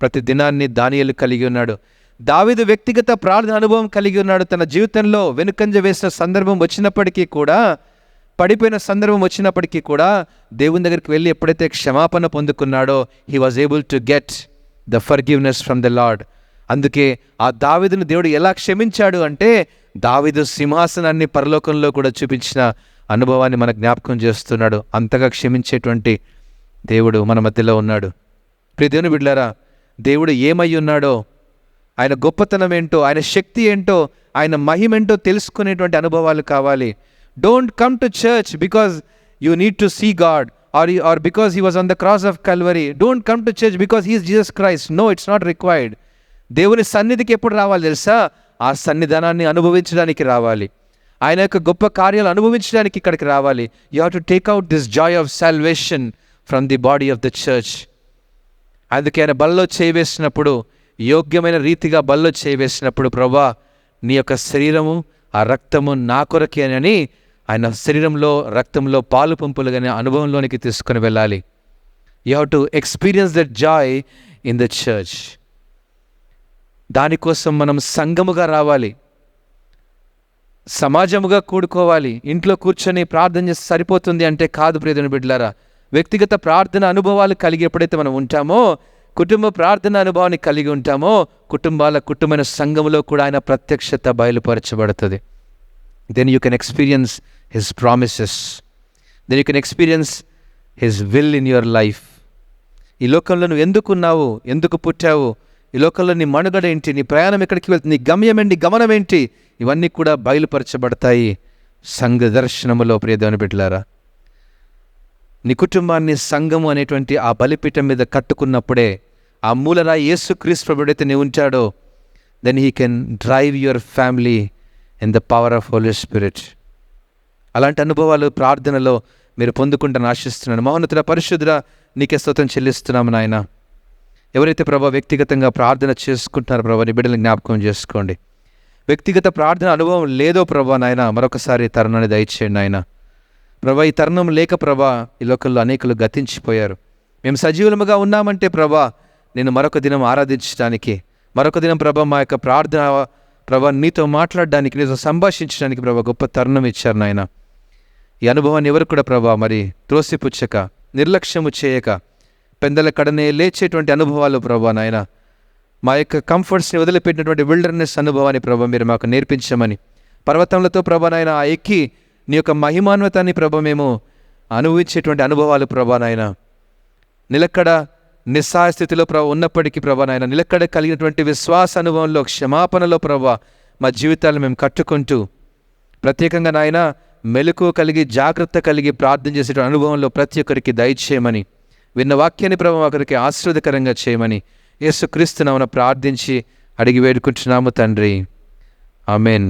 ప్రతి దినాన్ని దానియేలు కలిగి ఉన్నాడు. దావీదు వ్యక్తిగత ప్రార్థన అనుభవం కలిగి ఉన్నాడు. తన జీవితంలో వెనుకంజ వేసిన సందర్భం వచ్చినప్పటికీ కూడా, పడిపోయిన సందర్భం వచ్చినప్పటికీ కూడా దేవుని దగ్గరికి వెళ్ళి ఎప్పుడైతే క్షమాపణ పొందుకున్నాడో he was able to get the forgiveness from the Lord. అందుకే ఆ దావీదును దేవుడు ఎలా క్షమించాడు అంటే దావీదు సింహాసనాన్ని పరలోకంలో కూడా చూపించిన అనుభవాన్ని మన జ్ఞాపకం చేస్తున్నాడు. అంతగా క్షమించేటువంటి దేవుడు మన మధ్యలో ఉన్నాడు. ప్రియ దేవుని బిడ్డలారా, దేవుడు ఏమై ఉన్నాడో, ఆయన గొప్పతనం ఏంటో, ఆయన శక్తి ఏంటో, ఆయన మహిమేంటో తెలుసుకునేటువంటి అనుభవాలు కావాలి. Don't come to church because you need to see God or because he was on the cross of Calvary. Don't come to church because he is Jesus Christ. No, it's not required. దేవుని సన్నిధికి ఎప్పుడు రావాలి తెలుసా? ఆ సన్నిధానాన్ని అనుభవించడానికి రావాలి. ఆయన యొక్క గొప్ప కార్యాలు అనుభవించడానికి ఇక్కడికి రావాలి. You have to take out this Joy of salvation from the body of the church. అందుకే ఆయన బల్లో చేయవేసినప్పుడు, యోగ్యమైన రీతిగా బల్లో చేయవేసినప్పుడు, ప్రభా నీ యొక్క శరీరము ఆ రక్తము నా కొరకే అని ఆయన శరీరంలో రక్తంలో పాలు పంపులుగానే అనుభవంలోనికి తీసుకొని వెళ్ళాలి. You have to experience that Joy in the church. దానికోసం మనం సంఘముగా రావాలి, సమాజముగా కూడుకోవాలి. ఇంట్లో కూర్చొని ప్రార్థన చేస్తే సరిపోతుంది అంటే కాదు ప్రియమైన బిడ్డలారా. వ్యక్తిగత ప్రార్థన అనుభవాలు కలిగి ఎప్పుడైతే మనం ఉంటామో, కుటుంబ ప్రార్థన అనుభవాన్ని కలిగి ఉంటామో, కుటుంబమైన సంఘములో కూడా ఆయన ప్రత్యక్షత బయలుపరచబడుతుంది. Then you can experience his promises, then you can experience his will in your life. ఈ లోకంలో నువ్వు ఎందుకున్నావు, ఎందుకు పుట్టావు, ఈ లోకంలో నీ మనుగడ ఏంటి, నీ ప్రయాణం ఎక్కడికి వెళ్తుంది, నీ గమ్యం ఏంటి, గమనం ఏంటి, ఇవన్నీ కూడా బయలుపరచబడతాయి సంఘ దర్శనములో. ప్రియ దేవుని బిడ్డలారా, నీ కుటుంబాన్ని సంఘము అనేటువంటి ఆ బలిపీఠం మీద కట్టుకున్నప్పుడే, ఆ మూలరాయి యేసుక్రీస్తు ప్రభువు ఎప్పుడైతే నీవు ఉంటాడో, then he can drive your family in the power of Holy Spirit. అలాంటి అనుభవాలు ప్రార్థనలో మీరు పొందుకుంటారని ఆశిస్తున్నాను. మహోన్నతుడ పరిశుద్ధుడ, నీకే స్తోత్రం చెల్లిస్తున్నాము నాయన. ఎవరైతే ప్రభా వ్యక్తిగతంగా ప్రార్థన చేసుకుంటున్నారో ప్రభా, నీ బిడ్డలను జ్ఞాపకం చేసుకోండి. వ్యక్తిగత ప్రార్థన అనుభవం లేదో ప్రభా నాయన, మరొకసారి తరుణాన్ని దయచేయండి నాయన. ప్రభా, ఈ తరుణం లేక ప్రభా ఈ లోకంలో అనేకులు గతించిపోయారు. మేము సజీవులముగా ఉన్నామంటే ప్రభా నేను మరొక దినం ఆరాధించడానికి, మరొక దినం ప్రభా మా యొక్క ప్రార్థన ప్రభా నీతో మాట్లాడడానికి, నీతో సంభాషించడానికి ప్రభా గొప్ప తరుణం ఇచ్చారు నాయన. ఈ అనుభవాన్ని ఎవరు కూడా ప్రభా మరి త్రోసిపుచ్చక, నిర్లక్ష్యము చేయక, పెందల కడనే లేచేటువంటి అనుభవాలు ప్రభా నాయన, మా యొక్క కంఫర్ట్స్ని వదిలిపెట్టినటువంటి విల్డర్నెస్ అనుభవాన్ని ప్రభా మీరు మాకు నేర్పించమని, పర్వతములతో ప్రభా నాయన ఆ ఎక్కి నీ యొక్క మహిమాన్వితాన్ని ప్రభా మేము అనుభవించేటువంటి అనుభవాలు ప్రభా నాయన, నిలకడ నిస్సహాయ స్థితిలో ప్రభా ఉన్నప్పటికీ ప్రభా నాయన నిలకడ కలిగినటువంటి విశ్వాస అనుభవంలో, క్షమాపణలో ప్రభా మా జీవితాలను మేము కట్టుకుంటూ, ప్రత్యేకంగా నాయన మెలకువ కలిగి జాగ్రత్త కలిగి ప్రార్థన చేసేటువంటి అనుభవంలో ప్రతి ఒక్కరికి దయచేయమని, విన్న వాక్యాన్ని ప్రభా ఒకరికి ఆశీర్వాదకరంగా చేయమని యేసుక్రీస్తు నామమున ప్రార్థించి అడిగి వేడుకుంటున్నాము తండ్రి. ఆమెన్.